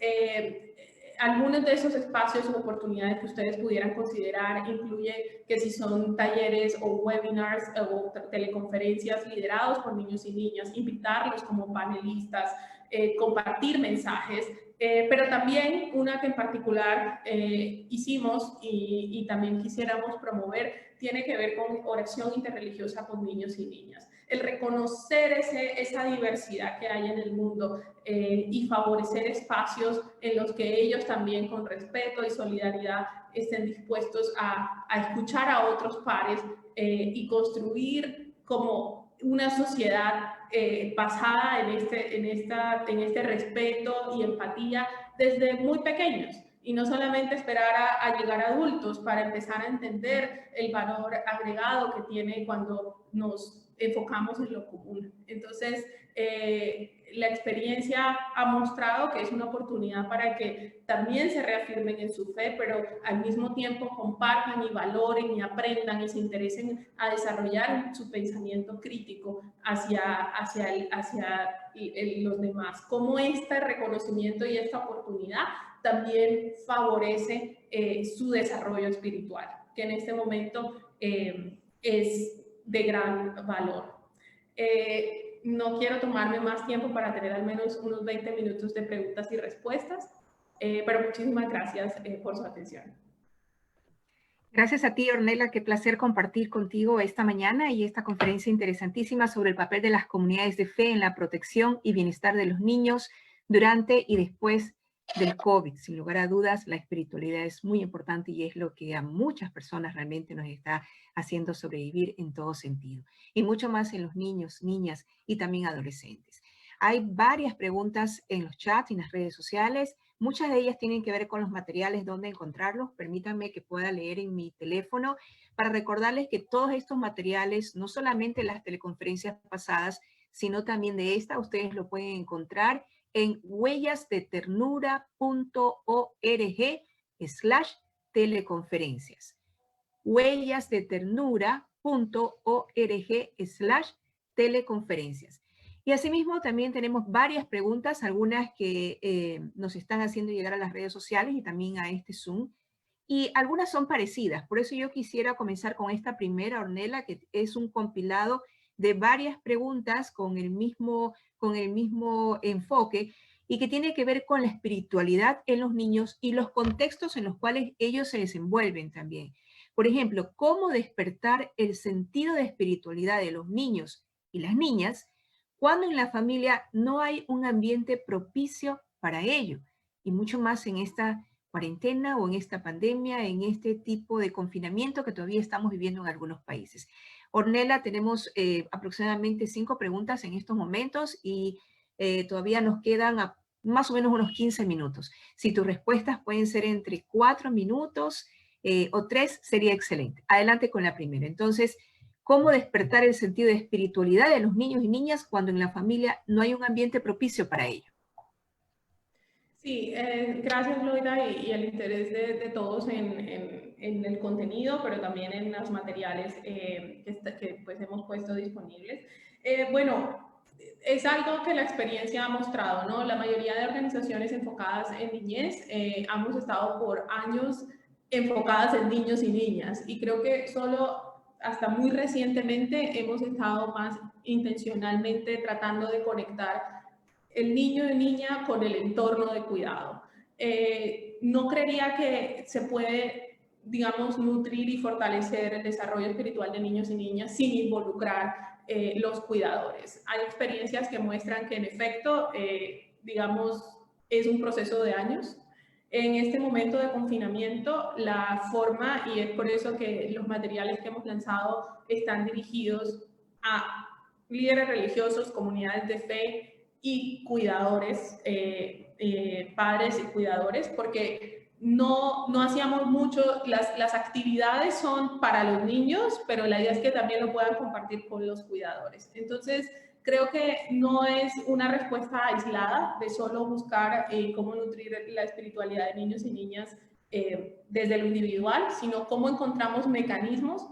algunos de esos espacios o oportunidades que ustedes pudieran considerar incluye que si son talleres o webinars o teleconferencias liderados por niños y niñas, invitarlos como panelistas, compartir mensajes, pero también una que en particular hicimos y también quisiéramos promover tiene que ver con oración interreligiosa con niños y niñas. El reconocer esa diversidad que hay en el mundo y favorecer espacios en los que ellos también con respeto y solidaridad estén dispuestos a escuchar a otros pares y construir como una sociedad basada en este respeto y empatía desde muy pequeños. Y no solamente esperar a llegar a adultos para empezar a entender el valor agregado que tiene cuando nos enfocamos en lo común. Entonces, la experiencia ha mostrado que es una oportunidad para que también se reafirmen en su fe, pero al mismo tiempo compartan y valoren y aprendan y se interesen a desarrollar su pensamiento crítico hacia los demás. Cómo este reconocimiento y esta oportunidad también favorece su desarrollo espiritual, que en este momento es de gran valor. No quiero tomarme más tiempo para tener al menos unos 20 minutos de preguntas y respuestas, pero muchísimas gracias por su atención. Gracias a ti, Ornella. Qué placer compartir contigo esta mañana y esta conferencia interesantísima sobre el papel de las comunidades de fe en la protección y bienestar de los niños durante y después del COVID. Sin lugar a dudas, la espiritualidad es muy importante y es lo que a muchas personas realmente nos está haciendo sobrevivir en todo sentido. Y mucho más en los niños, niñas y también adolescentes. Hay varias preguntas en los chats y en las redes sociales. Muchas de ellas tienen que ver con los materiales, dónde encontrarlos. Permítanme que pueda leer en mi teléfono para recordarles que todos estos materiales, no solamente las teleconferencias pasadas, sino también de esta, ustedes lo pueden encontrar en huellasdeternura.org/teleconferencias. huellasdeternura.org/teleconferencias. Y asimismo también tenemos varias preguntas, algunas que nos están haciendo llegar a las redes sociales y también a este Zoom. Y algunas son parecidas, por eso yo quisiera comenzar con esta primera, Ornella, que es un compilado de varias preguntas con el mismo enfoque y que tiene que ver con la espiritualidad en los niños y los contextos en los cuales ellos se desenvuelven también. Por ejemplo, cómo despertar el sentido de espiritualidad de los niños y las niñas cuando en la familia no hay un ambiente propicio para ello, y mucho más en esta cuarentena o en esta pandemia, en este tipo de confinamiento que todavía estamos viviendo en algunos países. Ornella, tenemos aproximadamente 5 preguntas en estos momentos y todavía nos quedan más o menos unos 15 minutos. Si tus respuestas pueden ser entre 4 minutos o 3, sería excelente. Adelante con la primera. Entonces, ¿cómo despertar el sentido de espiritualidad de los niños y niñas cuando en la familia no hay un ambiente propicio para ello? Sí, gracias Loida y el interés de todos en el contenido, pero también en los materiales que pues hemos puesto disponibles. Bueno, es algo que la experiencia ha mostrado, ¿no? La mayoría de organizaciones enfocadas en niñez hemos estado por años enfocadas en niños y niñas, y creo que solo hasta muy recientemente hemos estado más intencionalmente tratando de conectar el niño y niña con el entorno de cuidado. No creería que se puede, digamos, nutrir y fortalecer el desarrollo espiritual de niños y niñas sin involucrar los cuidadores. Hay experiencias que muestran que en efecto, digamos, es un proceso de años. En este momento de confinamiento, la forma, y es por eso que los materiales que hemos lanzado están dirigidos a líderes religiosos, comunidades de fe y cuidadores, padres y cuidadores, porque no hacíamos mucho, las actividades son para los niños, pero la idea es que también lo puedan compartir con los cuidadores. Entonces, creo que no es una respuesta aislada de solo buscar cómo nutrir la espiritualidad de niños y niñas desde lo individual, sino cómo encontramos mecanismos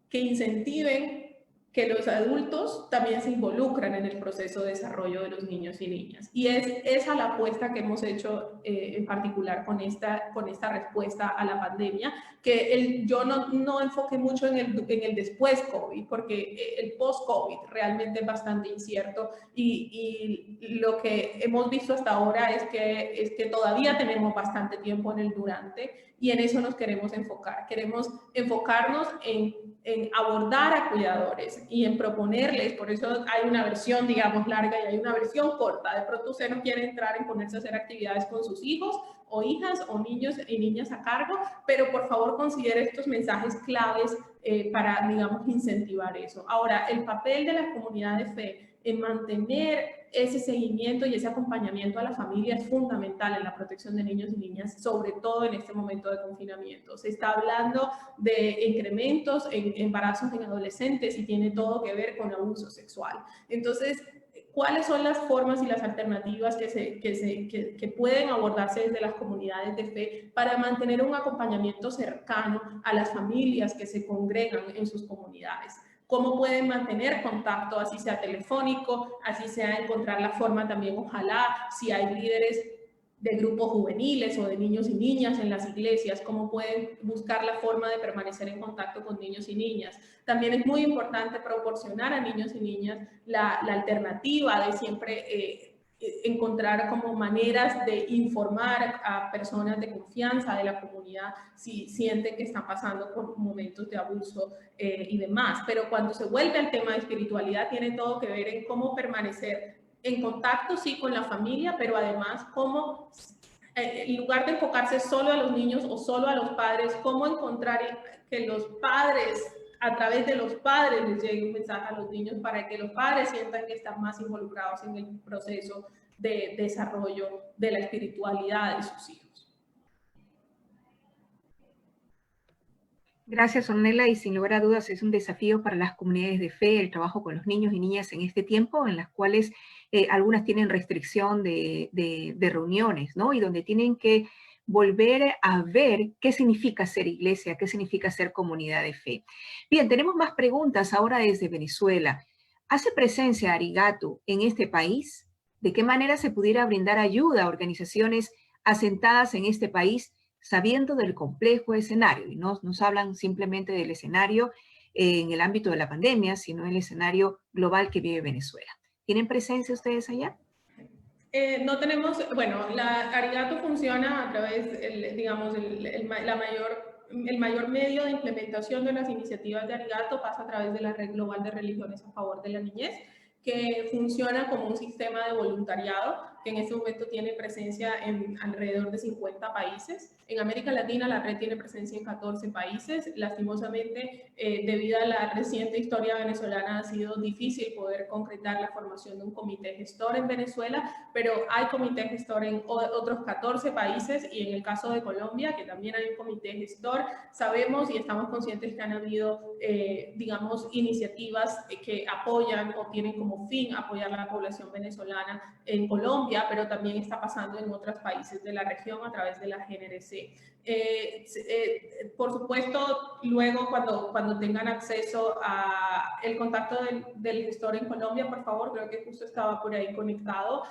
que incentiven que los adultos también se involucran en el proceso de desarrollo de los niños y niñas. Y es esa la apuesta que hemos hecho en particular con esta respuesta a la pandemia, que yo no enfoqué mucho en el después COVID, porque el post-COVID realmente es bastante incierto y lo que hemos visto hasta ahora es que todavía tenemos bastante tiempo en el durante, y en eso nos queremos enfocar. Queremos enfocarnos en abordar a cuidadores y en proponerles, por eso hay una versión, digamos, larga y hay una versión corta. De pronto usted no quiere entrar en ponerse a hacer actividades con sus hijos o hijas o niños y niñas a cargo, pero por favor considere estos mensajes claves para, digamos, incentivar eso. Ahora, el papel de la comunidad de fe en mantener ese seguimiento y ese acompañamiento a la familia es fundamental en la protección de niños y niñas, sobre todo en este momento de confinamiento. Se está hablando de incrementos en embarazos en adolescentes y tiene todo que ver con abuso sexual. Entonces, ¿cuáles son las formas y las alternativas que pueden abordarse desde las comunidades de fe para mantener un acompañamiento cercano a las familias que se congregan en sus comunidades? ¿Cómo pueden mantener contacto, así sea telefónico, así sea encontrar la forma también, ojalá, si hay líderes de grupos juveniles o de niños y niñas en las iglesias, cómo pueden buscar la forma de permanecer en contacto con niños y niñas? También es muy importante proporcionar a niños y niñas la alternativa de siempre encontrar como maneras de informar a personas de confianza de la comunidad si sienten que están pasando por momentos de abuso y demás. Pero cuando se vuelve al tema de espiritualidad, tiene todo que ver en cómo permanecer en contacto, sí, con la familia, pero además cómo, en lugar de enfocarse solo a los niños o solo a los padres, cómo encontrar que los padres, a través de los padres, les llegue un mensaje a los niños para que los padres sientan que están más involucrados en el proceso de desarrollo de la espiritualidad de sus hijos. Gracias, Ornella, y sin lugar a dudas es un desafío para las comunidades de fe el trabajo con los niños y niñas en este tiempo, en las cuales algunas tienen restricción de reuniones, ¿no? Y donde tienen que volver a ver qué significa ser iglesia, qué significa ser comunidad de fe. Bien, tenemos más preguntas ahora desde Venezuela. ¿Hace presencia Arigato en este país? ¿De qué manera se pudiera brindar ayuda a organizaciones asentadas en este país, sabiendo del complejo escenario? Y no nos hablan simplemente del escenario en el ámbito de la pandemia, sino el escenario global que vive Venezuela. ¿Tienen presencia ustedes allá? No tenemos, bueno, la Arigato funciona a través, digamos, el mayor medio de implementación de las iniciativas de Arigato pasa a través de la Red Global de Religiones a Favor de la Niñez, que funciona como un sistema de voluntariado que en este momento tiene presencia en alrededor de 50 países. En América Latina la red tiene presencia en 14 países. Lastimosamente, debido a la reciente historia venezolana, ha sido difícil poder concretar la formación de un comité gestor en Venezuela, pero hay comité gestor en otros 14 países, y en el caso de Colombia, que también hay un comité gestor, sabemos y estamos conscientes que han habido, digamos, iniciativas que apoyan o tienen como como fin apoyar a la población venezolana en Colombia, pero también está pasando en otros países de la región a través de la GNRC. Por supuesto, luego cuando tengan acceso a el contacto del gestor en Colombia, por favor, creo que justo estaba por ahí conectado.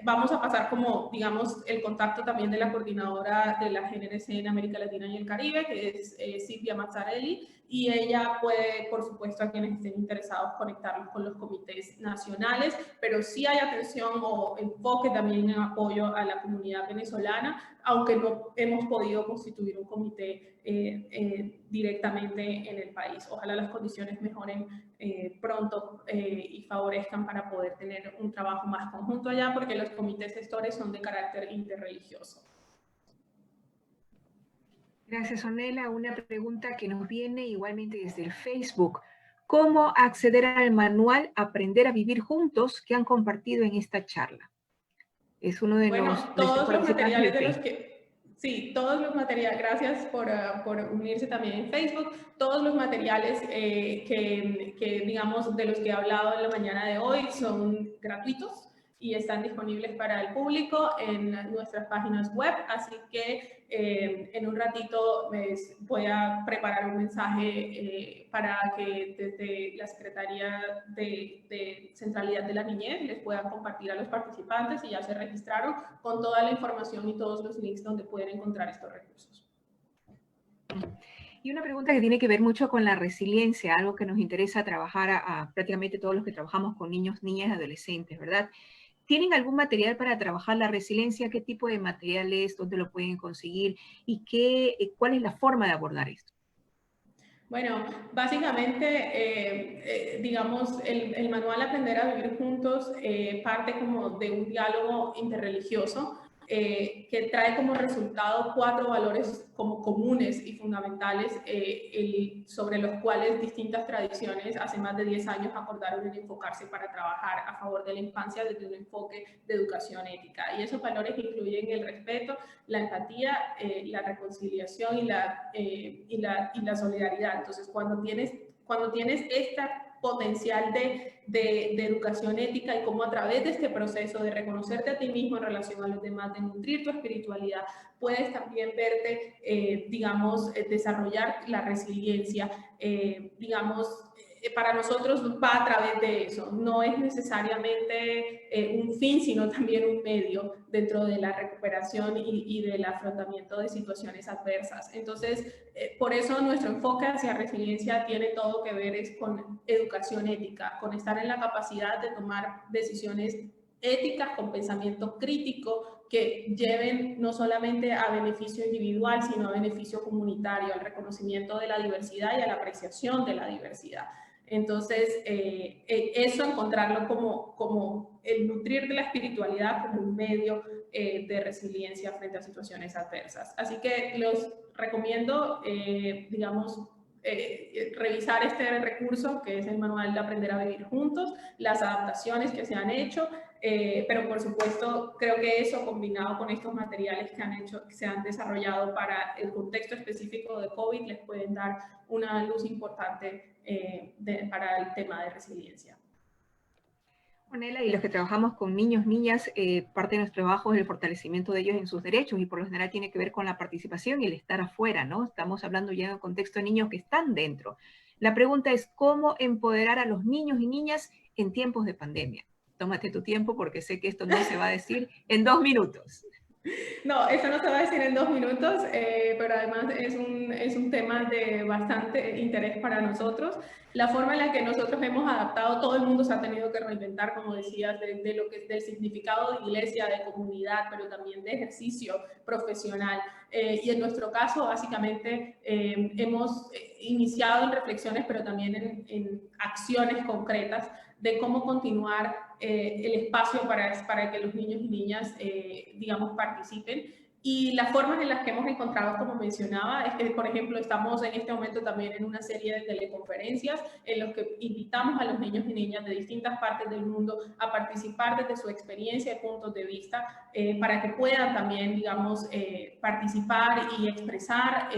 Vamos a pasar como, digamos, el contacto también de la coordinadora de la GNRC en América Latina y el Caribe, que es Silvia Mazzarelli, y ella puede, por supuesto, a quienes estén interesados, conectarlos con los comités nacionales, pero sí hay atención o enfoque también en apoyo a la comunidad venezolana, aunque no hemos podido constituir un comité directamente en el país. Ojalá las condiciones mejoren pronto y favorezcan para poder tener un trabajo más conjunto allá, porque los comités gestores son de carácter interreligioso. Gracias, Ornella. Una pregunta que nos viene igualmente desde el Facebook. ¿Cómo acceder al manual Aprender a Vivir Juntos que han compartido en esta charla? Es uno de todos los materiales de los que... Sí, todos los materiales, gracias por unirse también en Facebook. Todos los materiales que, digamos, de los que he hablado en la mañana de hoy son gratuitos y están disponibles para el público en nuestras páginas web, así que en un ratito voy a preparar un mensaje para que desde la Secretaría de Centralidad de la Niñez les puedan compartir a los participantes y ya se registraron con toda la información y todos los links donde pueden encontrar estos recursos. Y una pregunta que tiene que ver mucho con la resiliencia, algo que nos interesa trabajar a prácticamente todos los que trabajamos con niños, niñas y adolescentes, ¿verdad? ¿Tienen algún material para trabajar la resiliencia? ¿Qué tipo de material es? ¿Dónde lo pueden conseguir? ¿Y cuál es la forma de abordar esto? Bueno, básicamente, digamos, el manual Aprender a Vivir Juntos parte como de un diálogo interreligioso que trae como resultado 4 valores como comunes y fundamentales sobre los cuales distintas tradiciones hace más de 10 años acordaron en enfocarse para trabajar a favor de la infancia desde un enfoque de educación ética. Y esos valores incluyen el respeto, la empatía, la reconciliación y la solidaridad. Entonces, cuando tienes esta potencial de educación ética y cómo a través de este proceso de reconocerte a ti mismo en relación a los demás, de nutrir tu espiritualidad, puedes también verte, digamos, desarrollar la resiliencia, digamos, para nosotros va a través de eso. No es necesariamente un fin, sino también un medio dentro de la recuperación y del afrontamiento de situaciones adversas. Entonces, por eso nuestro enfoque hacia resiliencia tiene todo que ver con educación ética, con estar en la capacidad de tomar decisiones éticas con pensamiento crítico que lleven no solamente a beneficio individual, sino a beneficio comunitario, al reconocimiento de la diversidad y a la apreciación de la diversidad. Entonces, eso encontrarlo como el nutrir de la espiritualidad como un medio de resiliencia frente a situaciones adversas. Así que los recomiendo, digamos, revisar este recurso que es el manual de Aprender a Vivir Juntos, las adaptaciones que se han hecho, pero por supuesto creo que eso combinado con estos materiales que se han desarrollado para el contexto específico de COVID les pueden dar una luz importante para el tema de resiliencia. Ornella, y los que trabajamos con niños, niñas, parte de nuestro trabajo es el fortalecimiento de ellos en sus derechos y por lo general tiene que ver con la participación y el estar afuera, ¿no? Estamos hablando ya en el contexto de niños que están dentro. La pregunta es cómo empoderar a los niños y niñas en tiempos de pandemia. Tómate tu tiempo porque sé que esto no se va a decir en 2 minutos. No, eso no se va a decir en 2 minutos, pero además es un tema de bastante interés para nosotros. La forma en la que nosotros hemos adaptado, todo el mundo se ha tenido que reinventar, como decías, de lo que es del significado de iglesia, de comunidad, pero también de ejercicio profesional. Y en nuestro caso, básicamente, hemos iniciado en reflexiones, pero también en acciones concretas de cómo continuar el espacio para que los niños y niñas, digamos, participen. Y las formas en las que hemos encontrado, como mencionaba, es que, por ejemplo, estamos en este momento también en una serie de teleconferencias en los que invitamos a los niños y niñas de distintas partes del mundo a participar desde su experiencia y puntos de vista para que puedan también, digamos, participar y expresar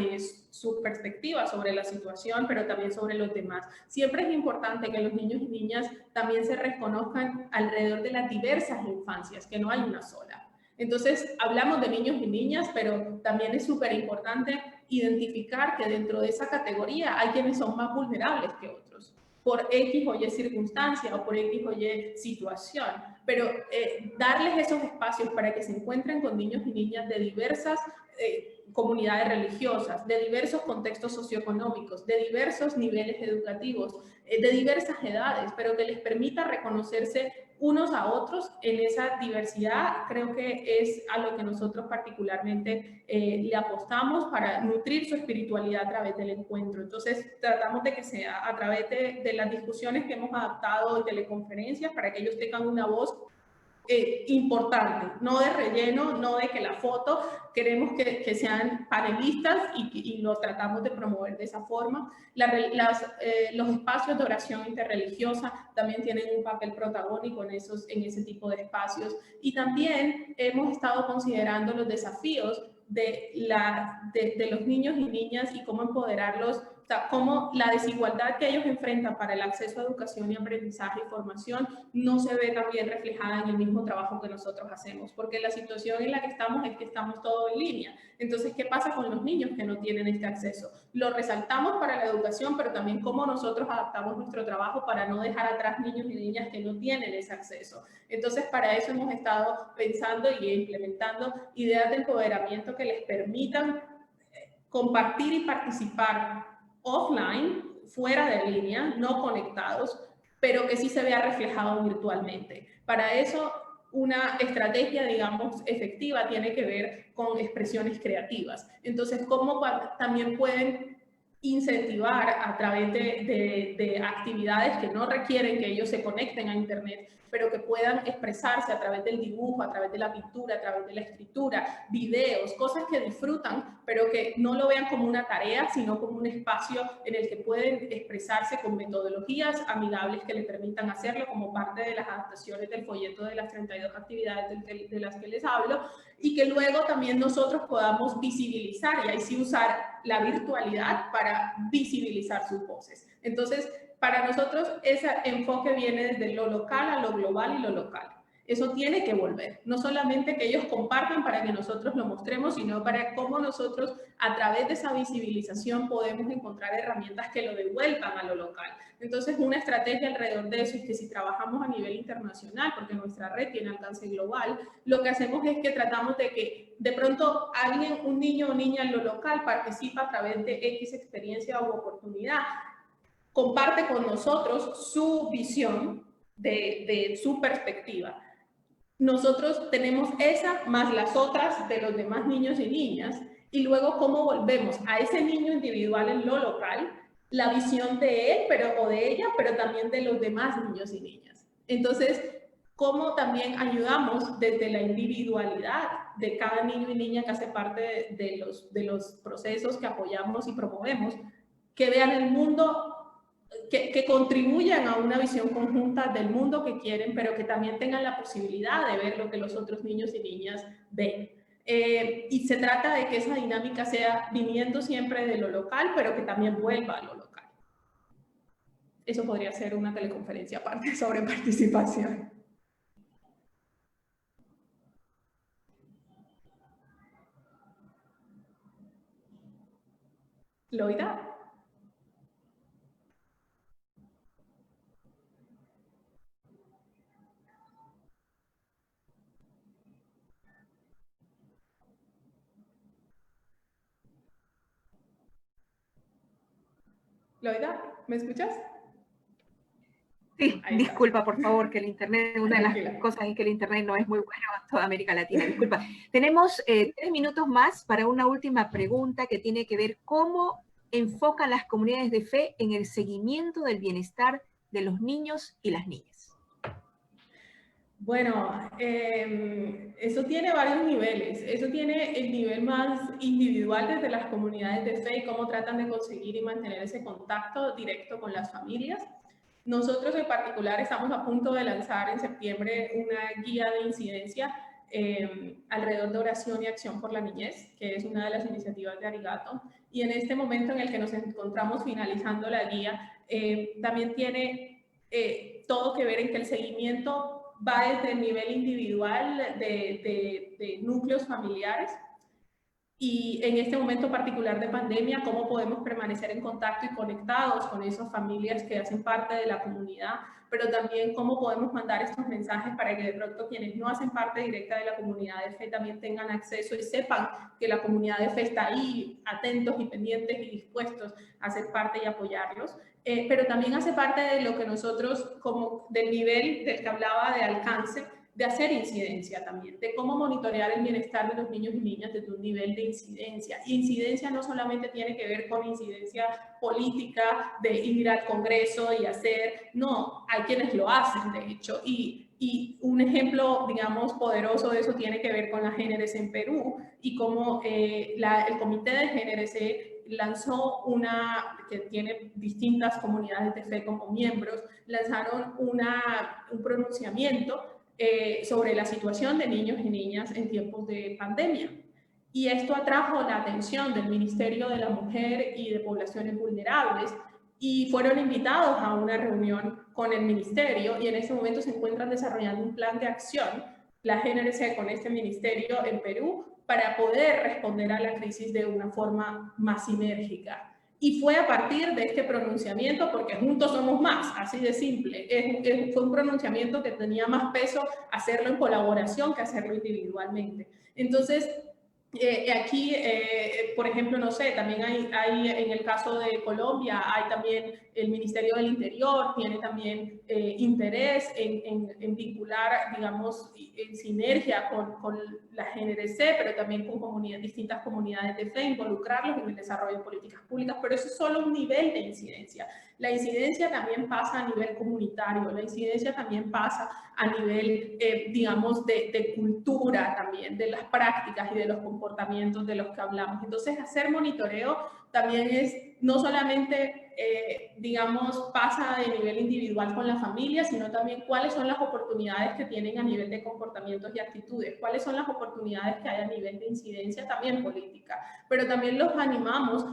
su perspectiva sobre la situación, pero también sobre los demás. Siempre es importante que los niños y niñas también se reconozcan alrededor de las diversas infancias, que no hay una sola. Entonces, hablamos de niños y niñas, pero también es súper importante identificar que dentro de esa categoría hay quienes son más vulnerables que otros, por X o Y circunstancia o por X o Y situación. Pero darles esos espacios para que se encuentren con niños y niñas de diversas comunidades religiosas, de diversos contextos socioeconómicos, de diversos niveles educativos, de diversas edades, pero que les permita reconocerse unos a otros en esa diversidad, creo que es a lo que nosotros particularmente le apostamos para nutrir su espiritualidad a través del encuentro. Entonces, tratamos de que sea a través de las discusiones que hemos adaptado y teleconferencias para que ellos tengan una voz importante, no de relleno, no de que la foto, queremos que sean panelistas y lo tratamos de promover de esa forma. Los espacios de oración interreligiosa también tienen un papel protagónico en ese tipo de espacios, y también hemos estado considerando los desafíos de los niños y niñas y cómo empoderarlos, o sea, cómo la desigualdad que ellos enfrentan para el acceso a educación y aprendizaje y formación no se ve también reflejada en el mismo trabajo que nosotros hacemos, porque la situación en la que estamos es que estamos todo en línea. Entonces, ¿qué pasa con los niños que no tienen este acceso? Lo resaltamos para la educación, pero también cómo nosotros adaptamos nuestro trabajo para no dejar atrás niños y niñas que no tienen ese acceso. Entonces, para eso hemos estado pensando y implementando ideas de empoderamiento que les permitan compartir y participar offline, fuera de línea, no conectados, pero que sí se vea reflejado virtualmente. Para eso, una estrategia, digamos, efectiva tiene que ver con expresiones creativas. Entonces, ¿cómo también pueden incentivar a través de actividades que no requieren que ellos se conecten a Internet, pero que puedan expresarse a través del dibujo, a través de la pintura, a través de la escritura, videos, cosas que disfrutan, pero que no lo vean como una tarea, sino como un espacio en el que pueden expresarse con metodologías amigables que les permitan hacerlo, como parte de las adaptaciones del folleto de las 32 actividades de las que les hablo, y que luego también nosotros podamos visibilizar y ahí sí usar la virtualidad para visibilizar sus voces. Entonces, para nosotros ese enfoque viene desde lo local a lo global y lo local. Eso tiene que volver, no solamente que ellos compartan para que nosotros lo mostremos, sino para cómo nosotros a través de esa visibilización podemos encontrar herramientas que lo devuelvan a lo local. Entonces, una estrategia alrededor de eso es que si trabajamos a nivel internacional, porque nuestra red tiene alcance global, lo que hacemos es que tratamos de que de pronto alguien, un niño o niña en lo local participa a través de X experiencia u oportunidad, comparte con nosotros su visión de su perspectiva. Nosotros tenemos esa más las otras de los demás niños y niñas, y luego cómo volvemos a ese niño individual en lo local, la visión de él o de ella, pero también de los demás niños y niñas. Entonces, cómo también ayudamos desde la individualidad de cada niño y niña que hace parte de los procesos que apoyamos y promovemos, que vean el mundo, que contribuyan a una visión conjunta del mundo que quieren, pero que también tengan la posibilidad de ver lo que los otros niños y niñas ven. Y se trata de que esa dinámica sea viniendo siempre de lo local, pero que también vuelva a lo local. Eso podría ser una teleconferencia aparte sobre participación. Loida. Loida, ¿me escuchas? Sí, disculpa, por favor, que el Internet, una de las cosas es que el Internet no es muy bueno en toda América Latina. Disculpa. Tenemos 3 minutos más para una última pregunta que tiene que ver cómo enfocan las comunidades de fe en el seguimiento del bienestar de los niños y las niñas. Bueno, eso tiene varios niveles. Eso tiene el nivel más individual desde las comunidades de fe y cómo tratan de conseguir y mantener ese contacto directo con las familias. Nosotros en particular estamos a punto de lanzar en septiembre una guía de incidencia alrededor de oración y acción por la niñez, que es una de las iniciativas de Arigato. Y en este momento en el que nos encontramos finalizando la guía, también tiene todo que ver en que el seguimiento va desde el nivel individual de núcleos familiares y en este momento particular de pandemia, cómo podemos permanecer en contacto y conectados con esas familias que hacen parte de la comunidad, pero también cómo podemos mandar estos mensajes para que de pronto quienes no hacen parte directa de la comunidad de fe también tengan acceso y sepan que la comunidad de fe está ahí, atentos y pendientes y dispuestos a ser parte y apoyarlos. Pero también hace parte de lo que nosotros, como del nivel del que hablaba de alcance, de hacer incidencia también, de cómo monitorear el bienestar de los niños y niñas desde un nivel de incidencia. Y incidencia no solamente tiene que ver con incidencia política, de ir al Congreso y hacer, no, hay quienes lo hacen, de hecho, y un ejemplo, digamos, poderoso de eso tiene que ver con la GNRC en Perú y cómo el Comité de GNRC lanzó que tiene distintas comunidades de fe como miembros, lanzaron un pronunciamiento sobre la situación de niños y niñas en tiempos de pandemia. Y esto atrajo la atención del Ministerio de la Mujer y de Poblaciones Vulnerables y fueron invitados a una reunión con el ministerio y en este momento se encuentran desarrollando un plan de acción, la GNRC con este ministerio en Perú, para poder responder a la crisis de una forma más sinérgica. Y fue a partir de este pronunciamiento, porque juntos somos más, así de simple. Fue un pronunciamiento que tenía más peso hacerlo en colaboración que hacerlo individualmente. Entonces, aquí, por ejemplo, no sé, también hay en el caso de Colombia, hay también el Ministerio del Interior, tiene también interés en vincular, digamos, en sinergia con la GNRC, pero también con distintas comunidades de fe, involucrarlos en el desarrollo de políticas públicas, pero eso es solo un nivel de incidencia. La incidencia también pasa a nivel comunitario, la incidencia también pasa a nivel, digamos, de cultura también, de las prácticas y de los comportamientos de los que hablamos. Entonces, hacer monitoreo también es no solamente, digamos, pasa de nivel individual con la familia, sino también cuáles son las oportunidades que tienen a nivel de comportamientos y actitudes, cuáles son las oportunidades que hay a nivel de incidencia también política. Pero también los animamos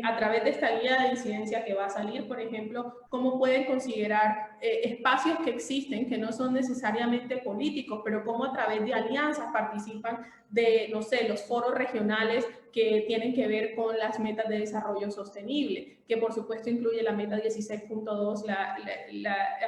a través de esta guía de incidencia que va a salir, por ejemplo, cómo pueden considerar espacios que existen, que no son necesariamente políticos, pero cómo a través de alianzas participan de, no sé, los foros regionales que tienen que ver con las metas de desarrollo sostenible, que por supuesto incluye la meta 16.2,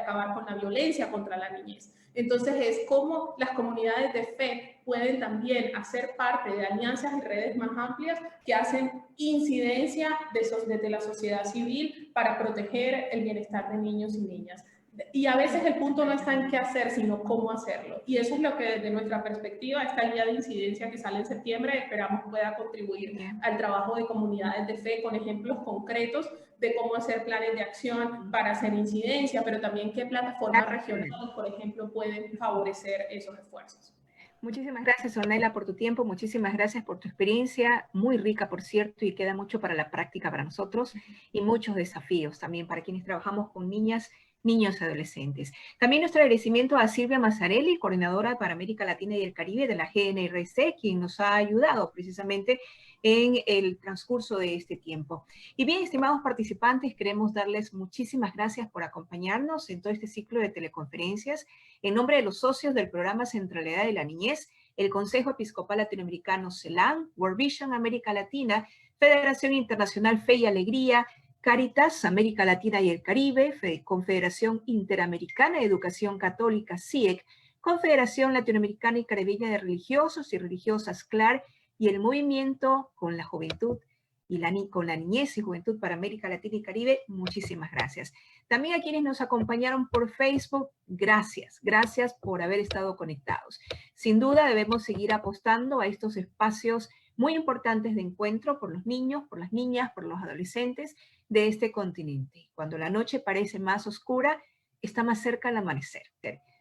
acabar con la violencia contra la niñez. Entonces es cómo las comunidades de fe pueden también hacer parte de alianzas y redes más amplias que hacen incidencia desde la sociedad civil para proteger el bienestar de niños y niñas. Y a veces el punto no está en qué hacer, sino cómo hacerlo. Y eso es lo que desde nuestra perspectiva, esta guía de incidencia que sale en septiembre, esperamos pueda contribuir al trabajo de comunidades de fe con ejemplos concretos de cómo hacer planes de acción para hacer incidencia, pero también qué plataformas regionales, por ejemplo, pueden favorecer esos esfuerzos. Muchísimas gracias, Ornella, por tu tiempo. Muchísimas gracias por tu experiencia, muy rica, por cierto, y queda mucho para la práctica para nosotros y muchos desafíos también para quienes trabajamos con niñas, niños y adolescentes. También nuestro agradecimiento a Silvia Mazzarelli, coordinadora para América Latina y el Caribe de la GNRC, quien nos ha ayudado precisamente en el transcurso de este tiempo. Y bien, estimados participantes, queremos darles muchísimas gracias por acompañarnos en todo este ciclo de teleconferencias. En nombre de los socios del programa Centralidad de la Niñez, el Consejo Episcopal Latinoamericano CELAN, World Vision América Latina, Federación Internacional Fe y Alegría, Caritas América Latina y el Caribe, Confederación Interamericana de Educación Católica, CIEC, Confederación Latinoamericana y Caribeña de Religiosos y Religiosas, CLAR, y el Movimiento con la Juventud y con la Niñez y Juventud para América Latina y Caribe, muchísimas gracias. También a quienes nos acompañaron por Facebook, gracias. Gracias por haber estado conectados. Sin duda debemos seguir apostando a estos espacios muy importantes de encuentro por los niños, por las niñas, por los adolescentes de este continente. Cuando la noche parece más oscura, está más cerca el amanecer.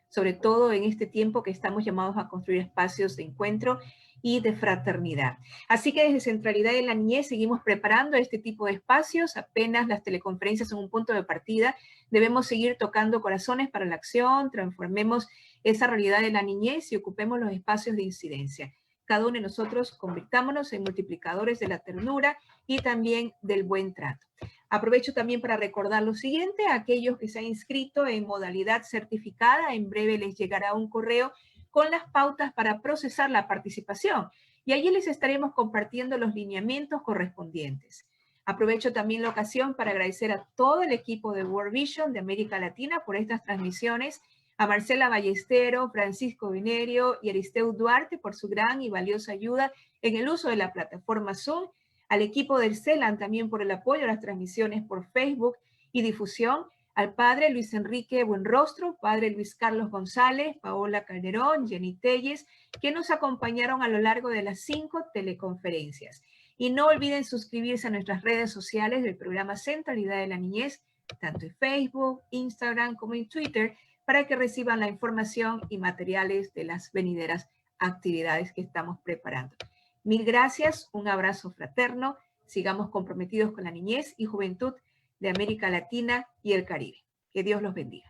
sobre todo en este tiempo que estamos llamados a construir espacios de encuentro y de fraternidad. Así que desde Centralidad de la Niñez seguimos preparando este tipo de espacios. Apenas las teleconferencias son un punto de partida, debemos seguir tocando corazones para la acción, transformemos esa realidad de la niñez y ocupemos los espacios de incidencia. Cada uno de nosotros convirtámonos en multiplicadores de la ternura y también del buen trato. Aprovecho también para recordar lo siguiente: a aquellos que se han inscrito en modalidad certificada, en breve les llegará un correo con las pautas para procesar la participación y allí les estaremos compartiendo los lineamientos correspondientes. Aprovecho también la ocasión para agradecer a todo el equipo de World Vision de América Latina por estas transmisiones, a Marcela Ballestero, Francisco Vinerio y Aristeu Duarte por su gran y valiosa ayuda en el uso de la plataforma Zoom, al equipo del CELAN también por el apoyo a las transmisiones por Facebook y difusión, al padre Luis Enrique Buenrostro, padre Luis Carlos González, Paola Calderón, Jenny Telles, que nos acompañaron a lo largo de las 5 teleconferencias. Y no olviden suscribirse a nuestras redes sociales del programa Centralidad de la Niñez, tanto en Facebook, Instagram como en Twitter, para que reciban la información y materiales de las venideras actividades que estamos preparando. Mil gracias, un abrazo fraterno, sigamos comprometidos con la niñez y juventud de América Latina y el Caribe. Que Dios los bendiga.